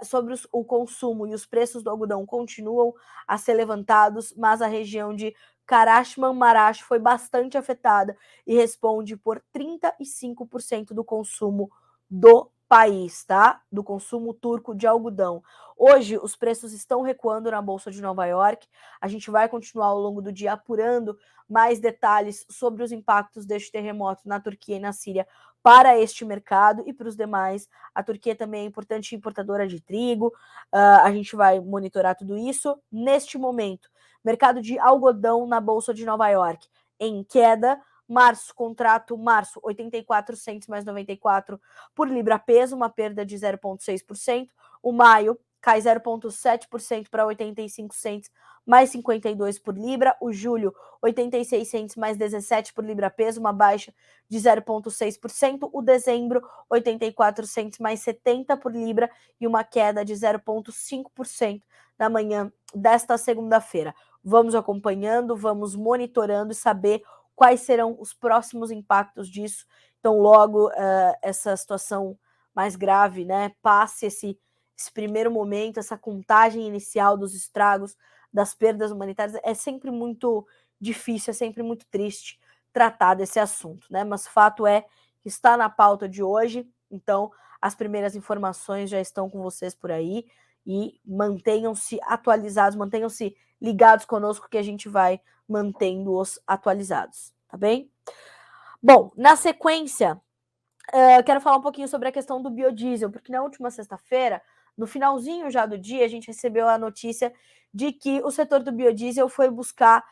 sobre o consumo e os preços do algodão continuam a ser levantados, mas a região de Kahramanmaraş foi bastante afetada e responde por 35% do consumo do país, tá? Do consumo turco de algodão. Hoje, os preços estão recuando na Bolsa de Nova York. A gente vai continuar ao longo do dia apurando mais detalhes sobre os impactos deste terremoto na Turquia e na Síria para este mercado e para os demais. A Turquia também é importante importadora de trigo. A gente vai monitorar tudo isso. Neste momento, mercado de algodão na Bolsa de Nova York em queda. Março, contrato março, 84 cents mais 94 por libra peso, uma perda de 0,6%. O maio cai 0,7% para 85 cents mais 52 por libra. O julho, 86 cents mais 17 por libra peso, uma baixa de 0,6%. O dezembro, 84 cents mais 70 por libra e uma queda de 0,5% na manhã desta segunda-feira. Vamos acompanhando, vamos monitorando e saber quais serão os próximos impactos disso. Então, logo essa situação mais grave, né, passe esse primeiro momento, essa contagem inicial dos estragos, das perdas humanitárias, é sempre muito difícil, é sempre muito triste tratar desse assunto, né? Mas fato é que está na pauta de hoje, então as primeiras informações já estão com vocês por aí e mantenham-se atualizados, mantenham-se ligados conosco que a gente vai mantendo-os atualizados, tá bem? Bom, na sequência, quero falar um pouquinho sobre a questão do biodiesel, porque na última sexta-feira, no finalzinho já do dia, a gente recebeu a notícia de que o setor do biodiesel foi buscar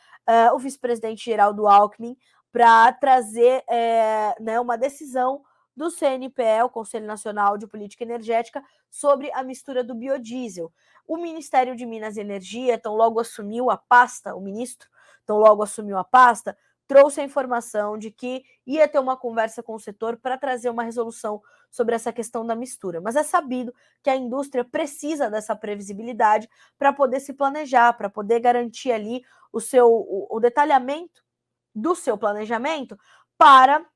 o vice-presidente Geraldo Alckmin para trazer né, uma decisão do CNPE, o Conselho Nacional de Política Energética, sobre a mistura do biodiesel. O Ministério de Minas e Energia, então logo assumiu a pasta, o ministro, então logo assumiu a pasta, trouxe a informação de que ia ter uma conversa com o setor para trazer uma resolução sobre essa questão da mistura. Mas é sabido que a indústria precisa dessa previsibilidade para poder se planejar, para poder garantir ali o detalhamento do seu planejamento para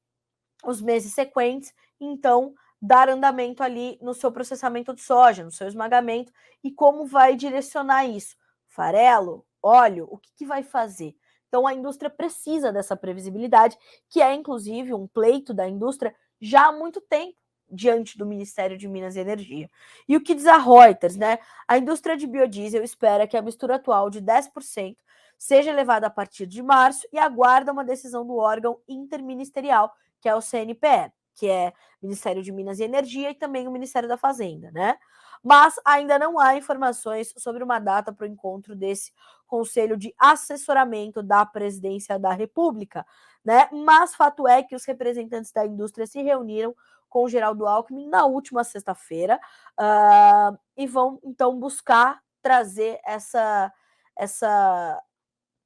os meses sequentes, então dar andamento ali no seu processamento de soja, no seu esmagamento e como vai direcionar isso. Farelo, óleo, o que vai fazer? Então, a indústria precisa dessa previsibilidade, que é, inclusive, um pleito da indústria já há muito tempo diante do Ministério de Minas e Energia. E o que diz a Reuters, né? A indústria de biodiesel espera que a mistura atual de 10% seja elevada a partir de março e aguarda uma decisão do órgão interministerial, que é o CNPE, que é Ministério de Minas e Energia e também o Ministério da Fazenda, né? Mas ainda não há informações sobre uma data para o encontro desse Conselho de Assessoramento da Presidência da República, né? Mas fato é que os representantes da indústria se reuniram com o Geraldo Alckmin na última sexta-feira e vão então buscar trazer essa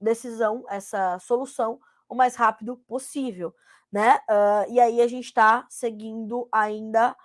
decisão, essa solução o mais rápido possível, né? E aí a gente está seguindo ainda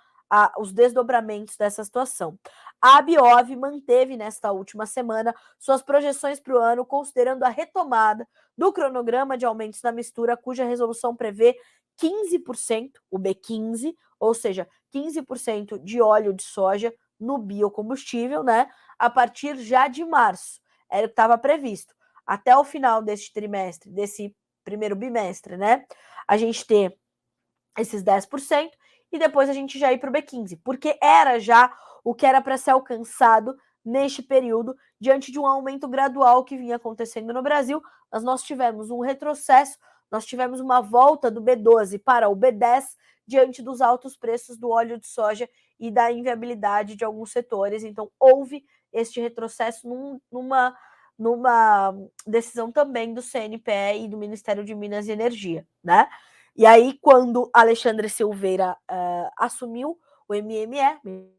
os desdobramentos dessa situação. A Biov manteve nesta última semana suas projeções para o ano, considerando a retomada do cronograma de aumentos na mistura, cuja resolução prevê 15%, o B15, ou seja, 15% de óleo de soja no biocombustível, né? A partir já de março. Era o que estava previsto. até o final deste trimestre, desse primeiro bimestre, né, a gente ter esses 10% e depois a gente já ir para o B15, porque era já o que era para ser alcançado neste período, diante de um aumento gradual que vinha acontecendo no Brasil, mas nós tivemos um retrocesso, nós tivemos uma volta do B12 para o B10, diante dos altos preços do óleo de soja e da inviabilidade de alguns setores. Então, houve este retrocesso numa decisão também do CNPE e do Ministério de Minas e Energia, né? E aí, quando Alexandre Silveira assumiu o MME,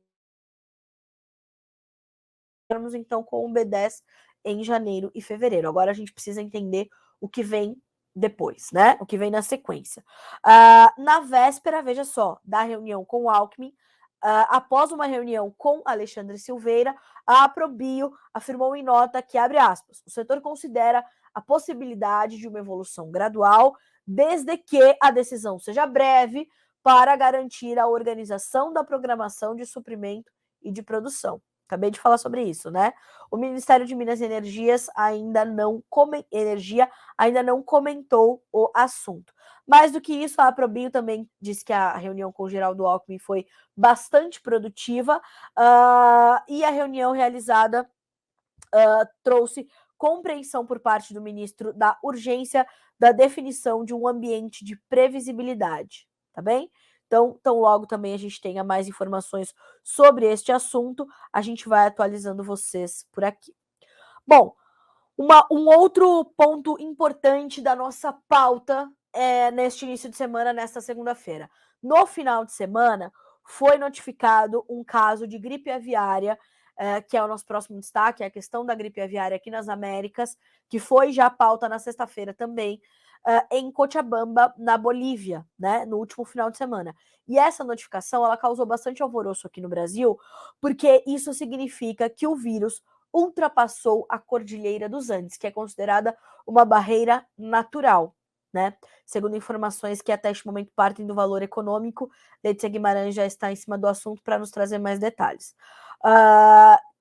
estamos então com o B10 em janeiro e fevereiro. Agora a gente precisa entender o que vem depois, né? O que vem na sequência. Na véspera, veja só, da reunião com o Alckmin, após uma reunião com Alexandre Silveira, a Aprobio afirmou em nota que, abre aspas, o setor considera a possibilidade de uma evolução gradual, desde que a decisão seja breve, para garantir a organização da programação de suprimento e de produção. Acabei de falar sobre isso, né? O Ministério de Minas e Energia ainda não comentou o assunto. Mais do que isso, a Aprobio também disse que a reunião com o Geraldo Alckmin foi bastante produtiva e a reunião realizada trouxe compreensão por parte do ministro da urgência da definição de um ambiente de previsibilidade, tá bem? Então, tão logo também a gente tenha mais informações sobre este assunto, a gente vai atualizando vocês por aqui. Bom, um outro ponto importante da nossa pauta neste início de semana, nesta segunda-feira. No final de semana, foi notificado um caso de gripe aviária, que é o nosso próximo destaque, é a questão da gripe aviária aqui nas Américas, que foi já pauta na sexta-feira também, em Cochabamba, na Bolívia, né, no último final de semana. E essa notificação, ela causou bastante alvoroço aqui no Brasil, porque isso significa que o vírus ultrapassou a Cordilheira dos Andes, que é considerada uma barreira natural, né? Segundo informações que até este momento partem do valor econômico, Letícia Guimarães já está em cima do assunto para nos trazer mais detalhes.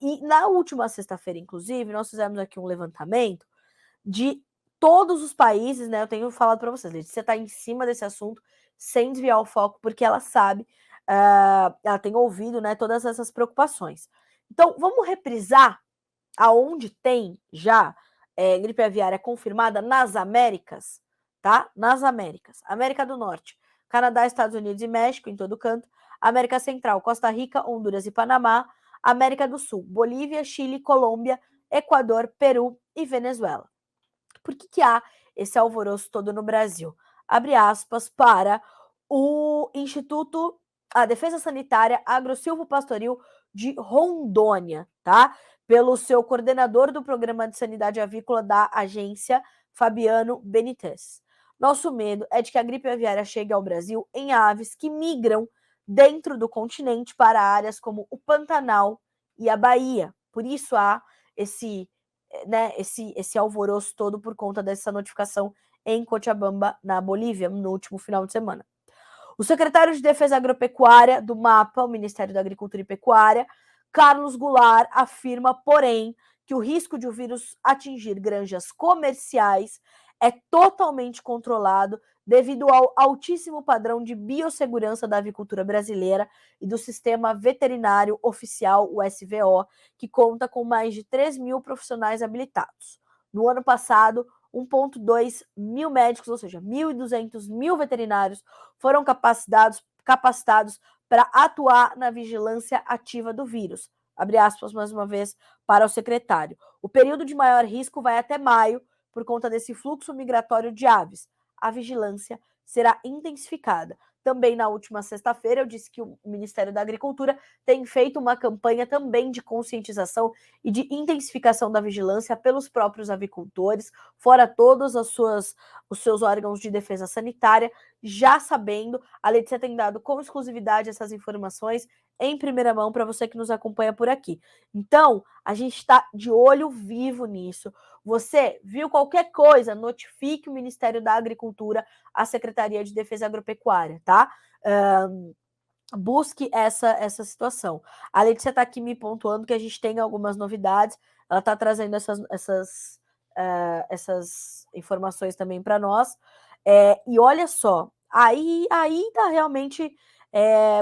E na última sexta-feira, inclusive, nós fizemos aqui um levantamento de todos os países, né? Eu tenho falado para vocês, Letícia está em cima desse assunto, sem desviar o foco, porque ela sabe, ela tem ouvido, né, todas essas preocupações. Então, vamos reprisar aonde tem já gripe aviária confirmada nas Américas, tá? Nas Américas. América do Norte, Canadá, Estados Unidos e México, em todo canto. América Central, Costa Rica, Honduras e Panamá. América do Sul, Bolívia, Chile, Colômbia, Equador, Peru e Venezuela. Por que há esse alvoroço todo no Brasil? Abre aspas para o Instituto, a Defesa Sanitária Agrosilvo Pastoril de Rondônia, tá? Pelo seu coordenador do Programa de Sanidade Avícola da agência, Fabiano Benitez. Nosso medo é de que a gripe aviária chegue ao Brasil em aves que migram dentro do continente para áreas como o Pantanal e a Bahia. Por isso há esse alvoroço todo por conta dessa notificação em Cochabamba, na Bolívia, no último final de semana. O secretário de Defesa Agropecuária do MAPA, o Ministério da Agricultura e Pecuária, Carlos Goulart, afirma, porém, que o risco de o vírus atingir granjas comerciais é totalmente controlado devido ao altíssimo padrão de biossegurança da avicultura brasileira e do Sistema Veterinário Oficial, o SVO, que conta com mais de 3 mil profissionais habilitados. No ano passado, 1,2 mil médicos, ou seja, 1.200 veterinários, foram capacitados para atuar na vigilância ativa do vírus. Abre aspas mais uma vez para o secretário. O período de maior risco vai até maio, por conta desse fluxo migratório de aves. A vigilância será intensificada. Também na última sexta-feira eu disse que o Ministério da Agricultura tem feito uma campanha também de conscientização e de intensificação da vigilância pelos próprios avicultores, fora todos os seus órgãos de defesa sanitária, já sabendo, a Letícia tem dado com exclusividade essas informações em primeira mão para você que nos acompanha por aqui. Então, a gente está de olho vivo nisso. Você viu qualquer coisa, notifique o Ministério da Agricultura, a Secretaria de Defesa Agropecuária, tá? Busque essa situação. A Letícia está aqui me pontuando que a gente tem algumas novidades, ela está trazendo essas informações também para nós. E olha só, aí tá realmente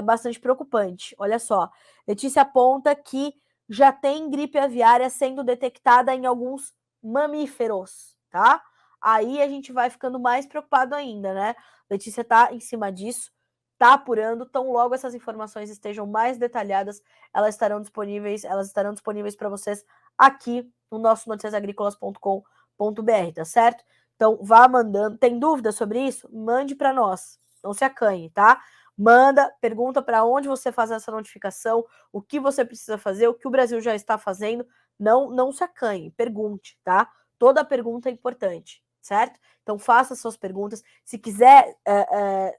bastante preocupante. Olha só, Letícia aponta que já tem gripe aviária sendo detectada em alguns mamíferos, tá? Aí a gente vai ficando mais preocupado ainda, né? Letícia tá em cima disso, tá apurando, tão logo essas informações estejam mais detalhadas, elas estarão disponíveis para vocês aqui no nosso noticiasagricolas.com.br, tá certo? Então vá mandando, tem dúvida sobre isso? Mande para nós, não se acanhe, tá? Manda, pergunta para onde você faz essa notificação, o que você precisa fazer, o que o Brasil já está fazendo, não se acanhe, pergunte, tá? Toda pergunta é importante, certo? Então faça suas perguntas. Se quiser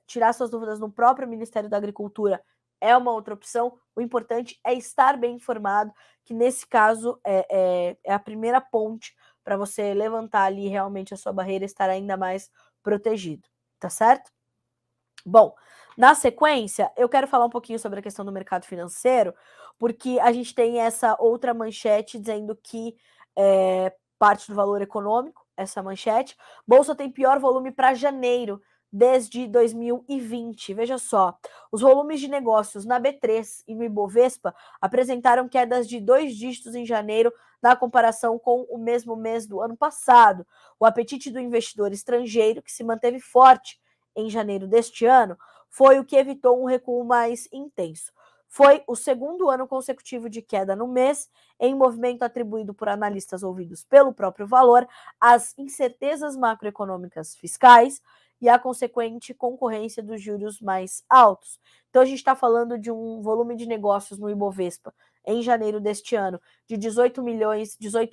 tirar suas dúvidas no próprio Ministério da Agricultura, é uma outra opção. O importante é estar bem informado, que nesse caso é a primeira ponte para você levantar ali realmente a sua barreira e estar ainda mais protegido, tá certo? Bom, na sequência, eu quero falar um pouquinho sobre a questão do mercado financeiro, porque a gente tem essa outra manchete dizendo que parte do valor econômico, essa manchete. Bolsa tem pior volume para janeiro desde 2020. Veja só, os volumes de negócios na B3 e no Ibovespa apresentaram quedas de 2 dígitos em janeiro na comparação com o mesmo mês do ano passado. O apetite do investidor estrangeiro, que se manteve forte em janeiro deste ano, foi o que evitou um recuo mais intenso. Foi o segundo ano consecutivo de queda no mês, em movimento atribuído por analistas ouvidos pelo próprio valor às incertezas macroeconômicas fiscais e à consequente concorrência dos juros mais altos. Então a gente está falando de um volume de negócios no Ibovespa em janeiro deste ano de 18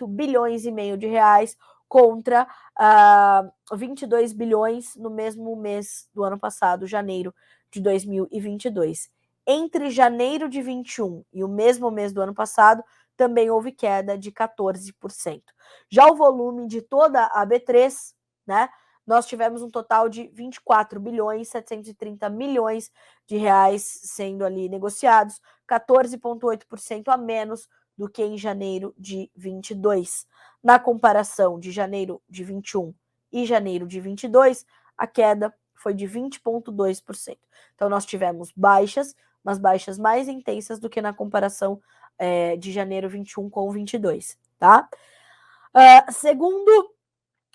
bilhões e meio de reais contra 22 bilhões no mesmo mês do ano passado, janeiro de 2022. Entre janeiro de 21 e o mesmo mês do ano passado, também houve queda de 14%. Já o volume de toda a B3, né, nós tivemos um total de 24 bilhões 730 milhões de reais sendo ali negociados, 14,8% a menos do que em janeiro de 22. Na comparação de janeiro de 21 e janeiro de 22, a queda foi de 20,2%. Então nós tivemos baixas, mas baixas mais intensas do que na comparação de janeiro 21 com 22, tá? Segundo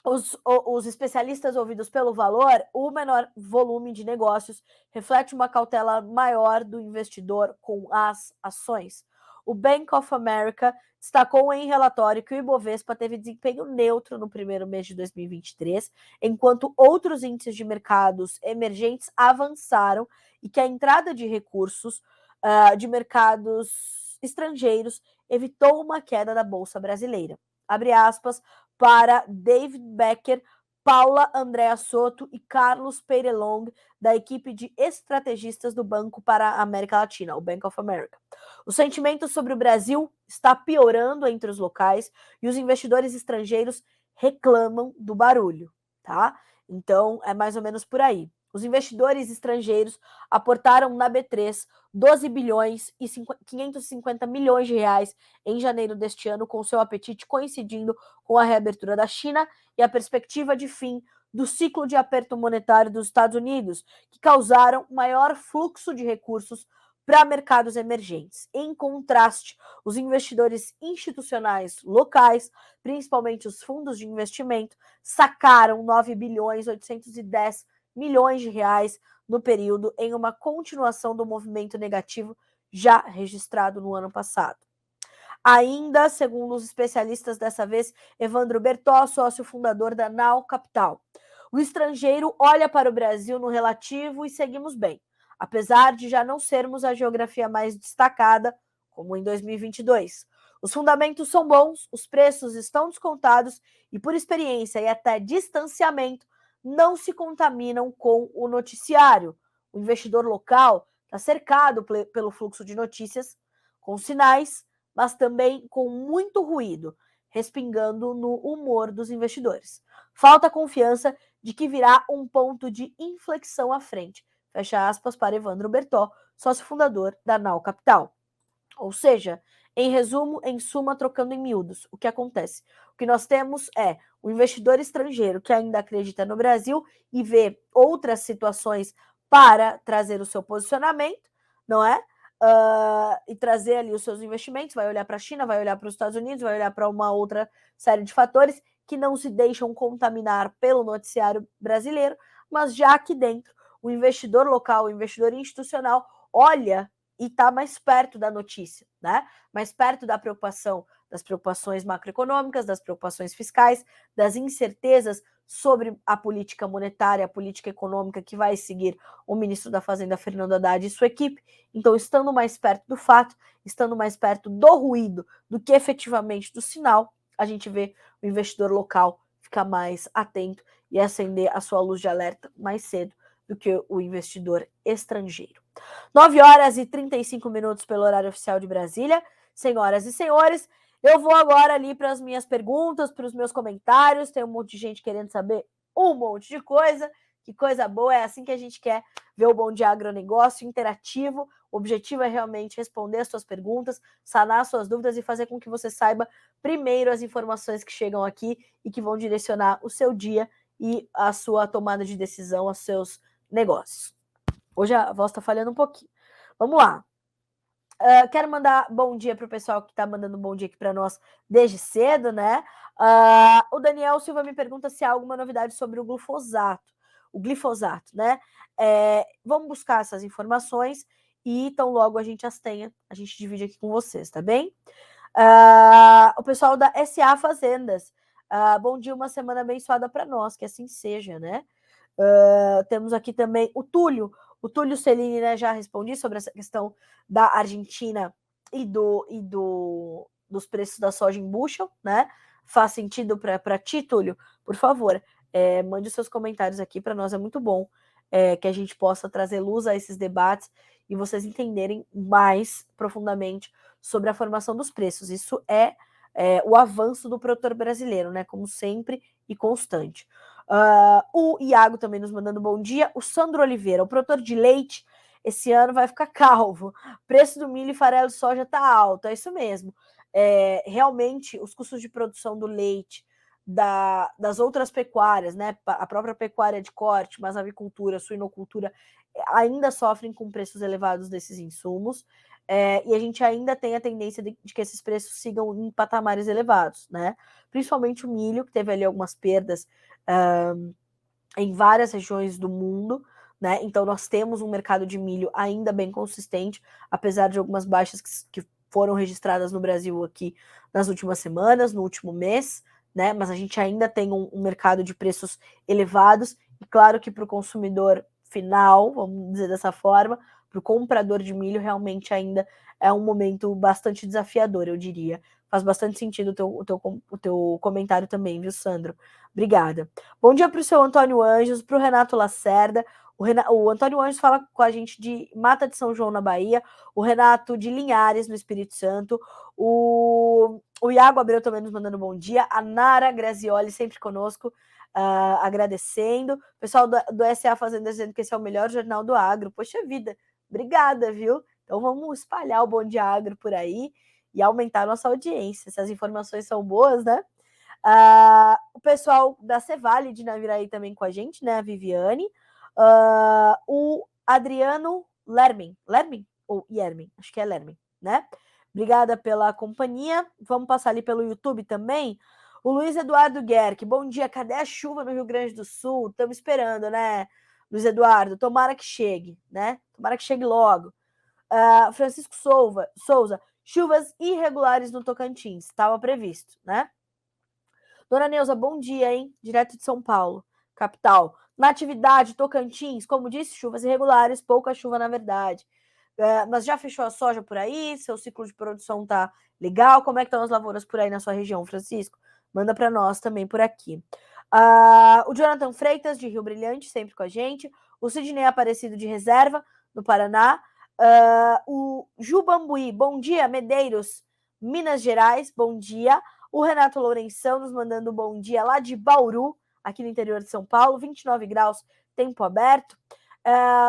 os especialistas ouvidos pelo valor, o menor volume de negócios reflete uma cautela maior do investidor com as ações. O Bank of America destacou em relatório que o Ibovespa teve desempenho neutro no primeiro mês de 2023, enquanto outros índices de mercados emergentes avançaram e que a entrada de recursos de mercados estrangeiros evitou uma queda da Bolsa Brasileira. Abre aspas, para David Becker, Paula Andrea Soto e Carlos Peirelong, da equipe de estrategistas do Banco para a América Latina, o Bank of America. O sentimento sobre o Brasil está piorando entre os locais e os investidores estrangeiros reclamam do barulho, tá? Então, é mais ou menos por aí. Os investidores estrangeiros aportaram na B3 12 bilhões e 550 milhões de reais em janeiro deste ano, com seu apetite coincidindo com a reabertura da China e a perspectiva de fim do ciclo de aperto monetário dos Estados Unidos, que causaram maior fluxo de recursos para mercados emergentes. Em contraste, os investidores institucionais locais, principalmente os fundos de investimento, sacaram 9 bilhões 810 milhões de reais no período, em uma continuação do movimento negativo já registrado no ano passado. Ainda, segundo os especialistas, dessa vez, Evandro Bertó, sócio fundador da Nau Capital. O estrangeiro olha para o Brasil no relativo e seguimos bem, apesar de já não sermos a geografia mais destacada, como em 2022. Os fundamentos são bons, os preços estão descontados e, por experiência e até distanciamento, não se contaminam com o noticiário. O investidor local está cercado pelo fluxo de notícias, com sinais, mas também com muito ruído, respingando no humor dos investidores. Falta confiança de que virá um ponto de inflexão à frente. Fecha aspas para Evandro Bertó, sócio fundador da Nau Capital. Ou seja, Em resumo, em suma, trocando em miúdos, o que acontece? O que nós temos é o investidor estrangeiro que ainda acredita no Brasil e vê outras situações para trazer o seu posicionamento, não é? E trazer ali os seus investimentos, vai olhar para a China, vai olhar para os Estados Unidos, vai olhar para uma outra série de fatores que não se deixam contaminar pelo noticiário brasileiro, mas já aqui dentro, o investidor local, o investidor institucional, olha e está mais perto da notícia, né? Mais perto da preocupação, das preocupações macroeconômicas, das preocupações fiscais, das incertezas sobre a política monetária, a política econômica que vai seguir o ministro da Fazenda, Fernando Haddad, e sua equipe. Então, estando mais perto do fato, estando mais perto do ruído do que efetivamente do sinal, a gente vê o investidor local ficar mais atento e acender a sua luz de alerta mais cedo do que o investidor estrangeiro. 9 horas e 35 minutos pelo horário oficial de Brasília. Senhoras e senhores, eu vou agora ali para as minhas perguntas, para os meus comentários. Tem um monte de gente querendo saber um monte de coisa. Que coisa boa, é assim que a gente quer ver o Bom Dia Agronegócio interativo. O objetivo é realmente responder as suas perguntas, sanar as suas dúvidas e fazer com que você saiba primeiro as informações que chegam aqui e que vão direcionar o seu dia e a sua tomada de decisão, aos seus negócios. Hoje a voz está falhando um pouquinho. Vamos lá. Quero mandar bom dia para o pessoal que está mandando um bom dia aqui para nós desde cedo, né? O Daniel Silva me pergunta se há alguma novidade sobre o glifosato, né? Vamos buscar essas informações e tão logo a gente as tenha, a gente divide aqui com vocês, tá bem? O pessoal da SA Fazendas, bom dia, uma semana abençoada para nós, que assim seja, né? Temos aqui também o Túlio Celini, né, já respondi sobre essa questão da Argentina e dos preços da soja em bushel, né? Faz sentido para ti, Túlio? Por favor, mande os seus comentários aqui, para nós é muito bom que a gente possa trazer luz a esses debates e vocês entenderem mais profundamente sobre a formação dos preços. Isso é o avanço do produtor brasileiro, né? Como sempre e constante. O Iago também nos mandando bom dia. O Sandro Oliveira, o produtor de leite, esse ano vai ficar calvo. Preço do milho e farelo de soja está alto, é isso mesmo. Realmente, os custos de produção do leite, das outras pecuárias, né? A própria pecuária de corte, mas a avicultura, a suinocultura, ainda sofrem com preços elevados desses insumos. E a gente ainda tem a tendência de que esses preços sigam em patamares elevados, né? Principalmente o milho, que teve ali algumas perdas em várias regiões do mundo, né? Então nós temos um mercado de milho ainda bem consistente, apesar de algumas baixas que foram registradas no Brasil aqui nas últimas semanas, no último mês, né? Mas a gente ainda tem um mercado de preços elevados, e claro que para o consumidor final, vamos dizer dessa forma, para o comprador de milho, realmente ainda é um momento bastante desafiador, eu diria. Faz bastante sentido o teu comentário também, viu, Sandro? Obrigada. Bom dia para o seu Antônio Anjos, para o Renato Lacerda. O Antônio Anjos fala com a gente de Mata de São João, na Bahia. O Renato de Linhares, no Espírito Santo. O Iago Abreu também nos mandando bom dia. A Nara Grazioli sempre conosco, agradecendo. O pessoal do SA Fazenda dizendo que esse é o melhor jornal do agro. Poxa vida, obrigada, viu? Então vamos espalhar o Bom Dia Agro por aí e aumentar a nossa audiência. Se as informações são boas, né? O pessoal da Cevale de Naviraí também com a gente, né? A Viviane. O Adriano Lermin, ou Yermin, acho que é Lermin, né? Obrigada pela companhia. Vamos passar ali pelo YouTube também. O Luiz Eduardo Guerque, bom dia. Cadê a chuva no Rio Grande do Sul? Estamos esperando, né, Luiz Eduardo? Tomara que chegue, né? Tomara que chegue logo. Francisco Souza, chuvas irregulares no Tocantins, estava previsto, né? Dona Neuza, bom dia, hein? Direto de São Paulo, capital. Natividade, Tocantins, como disse, chuvas irregulares, pouca chuva na verdade. Mas já fechou a soja por aí? Seu ciclo de produção tá legal? Como é que estão as lavouras por aí na sua região, Francisco? Manda para nós também por aqui. O Jonathan Freitas, de Rio Brilhante, sempre com a gente. O Sidney Aparecido, de Reserva, no Paraná. O Ju Bambuí, bom dia. Medeiros, Minas Gerais, bom dia. O Renato Lourenção nos mandando um bom dia lá de Bauru, aqui no interior de São Paulo, 29 graus, tempo aberto.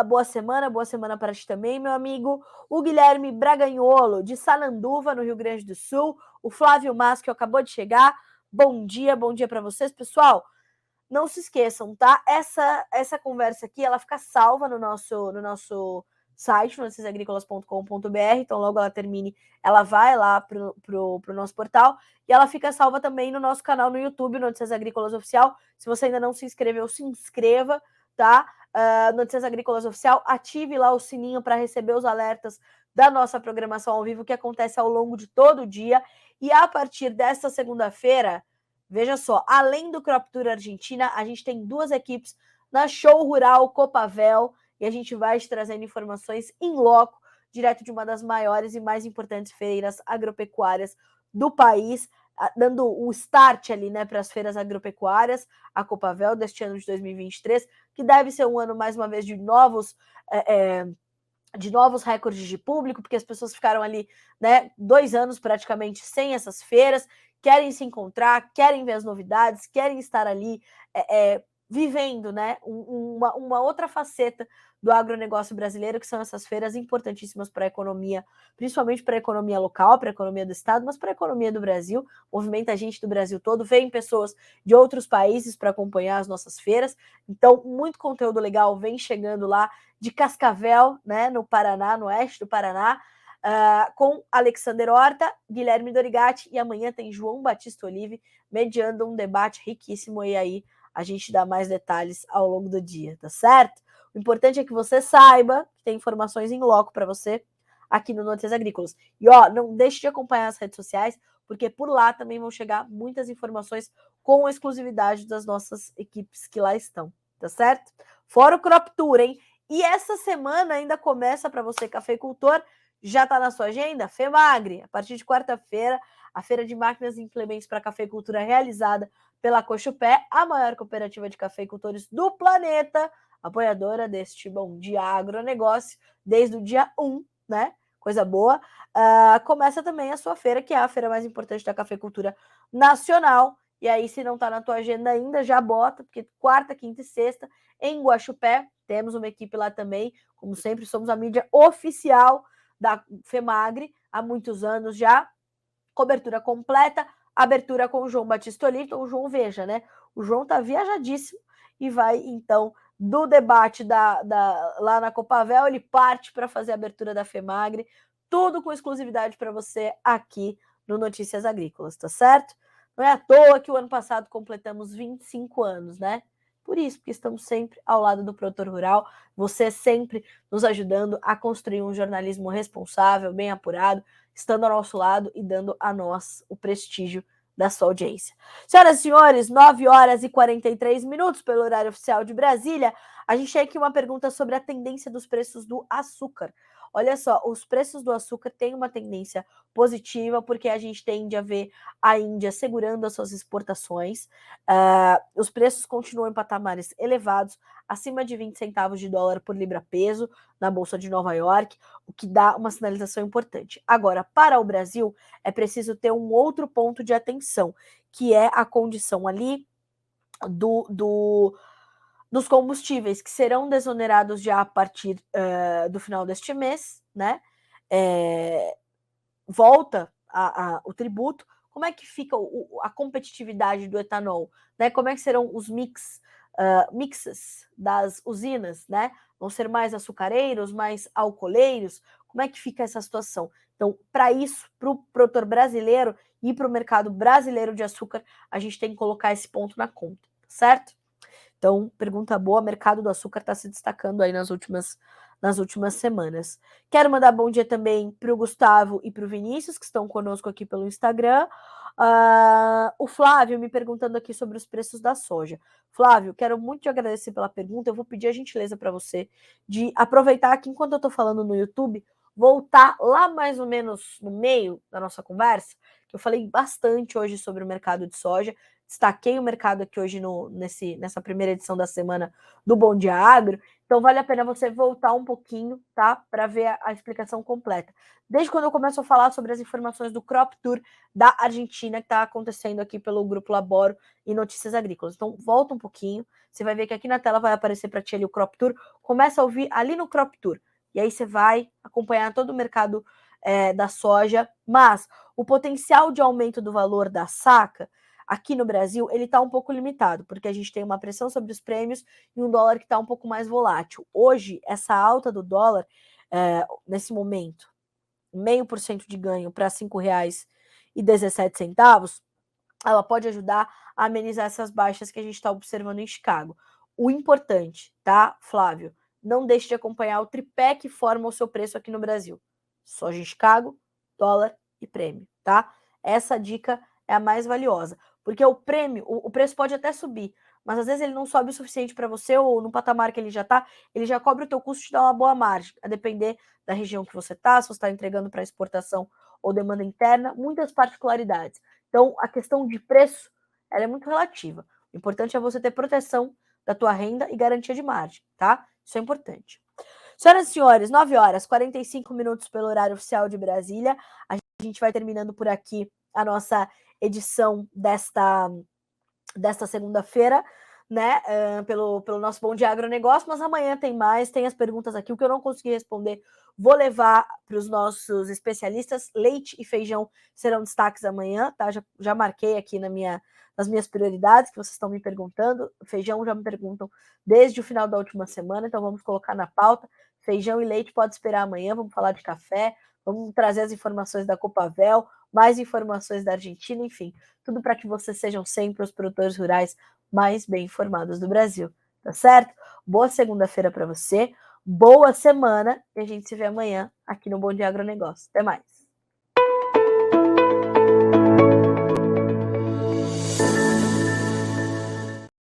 Boa semana para ti também, meu amigo. O Guilherme Braganholo, de Sananduva, no Rio Grande do Sul. O Flávio Mas, que acabou de chegar. Bom dia para vocês, pessoal. Não se esqueçam, tá? Essa conversa aqui, ela fica salva no nosso site, noticiasagricolas.com.br. Então, logo ela termine, ela vai lá pro nosso portal. E ela fica salva também no nosso canal no YouTube, Notícias Agrícolas Oficial. Se você ainda não se inscreveu, se inscreva, tá? Notícias Agrícolas Oficial, ative lá o sininho para receber os alertas da nossa programação ao vivo, que acontece ao longo de todo o dia. E a partir desta segunda-feira, veja só, além do Crop Tour Argentina, a gente tem 2 equipes na Show Rural Copavel, e a gente vai te trazendo informações em loco, direto de uma das maiores e mais importantes feiras agropecuárias do país, dando o start ali, né, para as feiras agropecuárias, a Copavel deste ano de 2023, que deve ser um ano, mais uma vez, de novos recordes de público, porque as pessoas ficaram ali, né, 2 anos praticamente sem essas feiras, querem se encontrar, querem ver as novidades, querem estar ali vivendo, né, uma outra faceta do agronegócio brasileiro, que são essas feiras importantíssimas para a economia, principalmente para a economia local, para a economia do estado, mas para a economia do Brasil. Movimenta a gente do Brasil todo, vem pessoas de outros países para acompanhar as nossas feiras. Então, muito conteúdo legal vem chegando lá de Cascavel, né, no Paraná, no oeste do Paraná, com Alexander Horta, Guilherme Dorigatti, e amanhã tem João Batista Olive mediando um debate riquíssimo, e aí a gente dá mais detalhes ao longo do dia, tá certo? O importante é que você saiba que tem informações em loco para você aqui no Notícias Agrícolas. E ó, não deixe de acompanhar as redes sociais, porque por lá também vão chegar muitas informações com exclusividade das nossas equipes que lá estão, tá certo? Fora o Crop Tour, hein? E essa semana ainda começa para você, cafeicultor, já está na sua agenda? FEMAGRE, a partir de quarta-feira, a feira de máquinas e implementos para cafeicultura realizada pela Cochupé, a maior cooperativa de cafeicultores do planeta, apoiadora deste Bom Dia Agronegócio, desde o dia 1, né? Coisa boa. Começa também a sua feira, que é a feira mais importante da cafeicultura nacional. E aí, se não está na tua agenda ainda, já bota, porque quarta, quinta e sexta, em Guaxupé, temos uma equipe lá também. Como sempre, somos a mídia oficial da FEMAGRE há muitos anos já. Cobertura completa, abertura com o João Batista Olive. Então, o João, veja, né? O João tá viajadíssimo e vai, então, do debate lá na Copavel, ele parte para fazer a abertura da FEMAGRE, tudo com exclusividade para você aqui no Notícias Agrícolas, tá certo? Não é à toa que o ano passado completamos 25 anos, né? Por isso, porque estamos sempre ao lado do produtor rural, você sempre nos ajudando a construir um jornalismo responsável, bem apurado, estando ao nosso lado e dando a nós o prestígio da sua audiência. Senhoras e senhores, 9 horas e 43 minutos pelo horário oficial de Brasília. A gente tem aqui uma pergunta sobre a tendência dos preços do açúcar. Olha só, os preços do açúcar têm uma tendência positiva, porque a gente tende a ver a Índia segurando as suas exportações. Os preços continuam em patamares elevados, acima de 20 centavos de dólar por libra-peso na Bolsa de Nova York, o que dá uma sinalização importante. Agora, para o Brasil, é preciso ter um outro ponto de atenção, que é a condição ali dos combustíveis, que serão desonerados já a partir do final deste mês, né? Volta o tributo. Como é que fica a competitividade do etanol? Né? Como é que serão os mixes das usinas? Né? Vão ser mais açucareiros, mais alcooleiros? Como é que fica essa situação? Então, para isso, para o produtor brasileiro e para o mercado brasileiro de açúcar, a gente tem que colocar esse ponto na conta, certo? Então, pergunta boa, o mercado do açúcar está se destacando aí nas últimas semanas. Quero mandar bom dia também para o Gustavo e para o Vinícius, que estão conosco aqui pelo Instagram. O Flávio me perguntando aqui sobre os preços da soja. Flávio, quero muito te agradecer pela pergunta. Eu vou pedir a gentileza para você de aproveitar aqui, enquanto eu estou falando no YouTube, voltar lá mais ou menos no meio da nossa conversa, que eu falei bastante hoje sobre o mercado de soja. Destaquei o mercado aqui hoje nessa primeira edição da semana do Bom Dia Agro. Então vale a pena você voltar um pouquinho, tá? Para ver a explicação completa. Desde quando eu começo a falar sobre as informações do Crop Tour da Argentina, que está acontecendo aqui pelo Grupo Laboro e Notícias Agrícolas. Então volta um pouquinho, você vai ver que aqui na tela vai aparecer para ti ali o Crop Tour. Começa a ouvir ali no Crop Tour. E aí você vai acompanhar todo o mercado da soja. Mas o potencial de aumento do valor da saca aqui no Brasil, ele está um pouco limitado, porque a gente tem uma pressão sobre os prêmios e um dólar que está um pouco mais volátil. Hoje, essa alta do dólar, nesse momento, 0,5% de ganho para R$ 5,17, ela pode ajudar a amenizar essas baixas que a gente está observando em Chicago. O importante, tá, Flávio? Não deixe de acompanhar o tripé que forma o seu preço aqui no Brasil. Soja em Chicago, dólar e prêmio, tá? Essa dica é a mais valiosa, porque o prêmio, o preço pode até subir, mas às vezes ele não sobe o suficiente para você ou no patamar que ele já cobre o teu custo e te dá uma boa margem, a depender da região que você está, se você está entregando para exportação ou demanda interna, muitas particularidades. Então, a questão de preço, ela é muito relativa. O importante é você ter proteção da tua renda e garantia de margem, tá? Isso é importante. Senhoras e senhores, 9 horas, 45 minutos pelo horário oficial de Brasília. A gente vai terminando por aqui a nossa edição desta segunda-feira, né, pelo nosso Bom Dia Agronegócio, mas amanhã tem mais, tem as perguntas aqui, o que eu não consegui responder, vou levar para os nossos especialistas, leite e feijão serão destaques amanhã, tá, já marquei aqui nas minhas prioridades, que vocês estão me perguntando, feijão já me perguntam desde o final da última semana, então vamos colocar na pauta, feijão e leite pode esperar amanhã, vamos falar de café, vamos trazer as informações da Copavel, mais informações da Argentina, enfim, tudo para que vocês sejam sempre os produtores rurais mais bem informados do Brasil, tá certo? Boa segunda-feira para você, boa semana e a gente se vê amanhã aqui no Bom Dia Agronegócio. Até mais!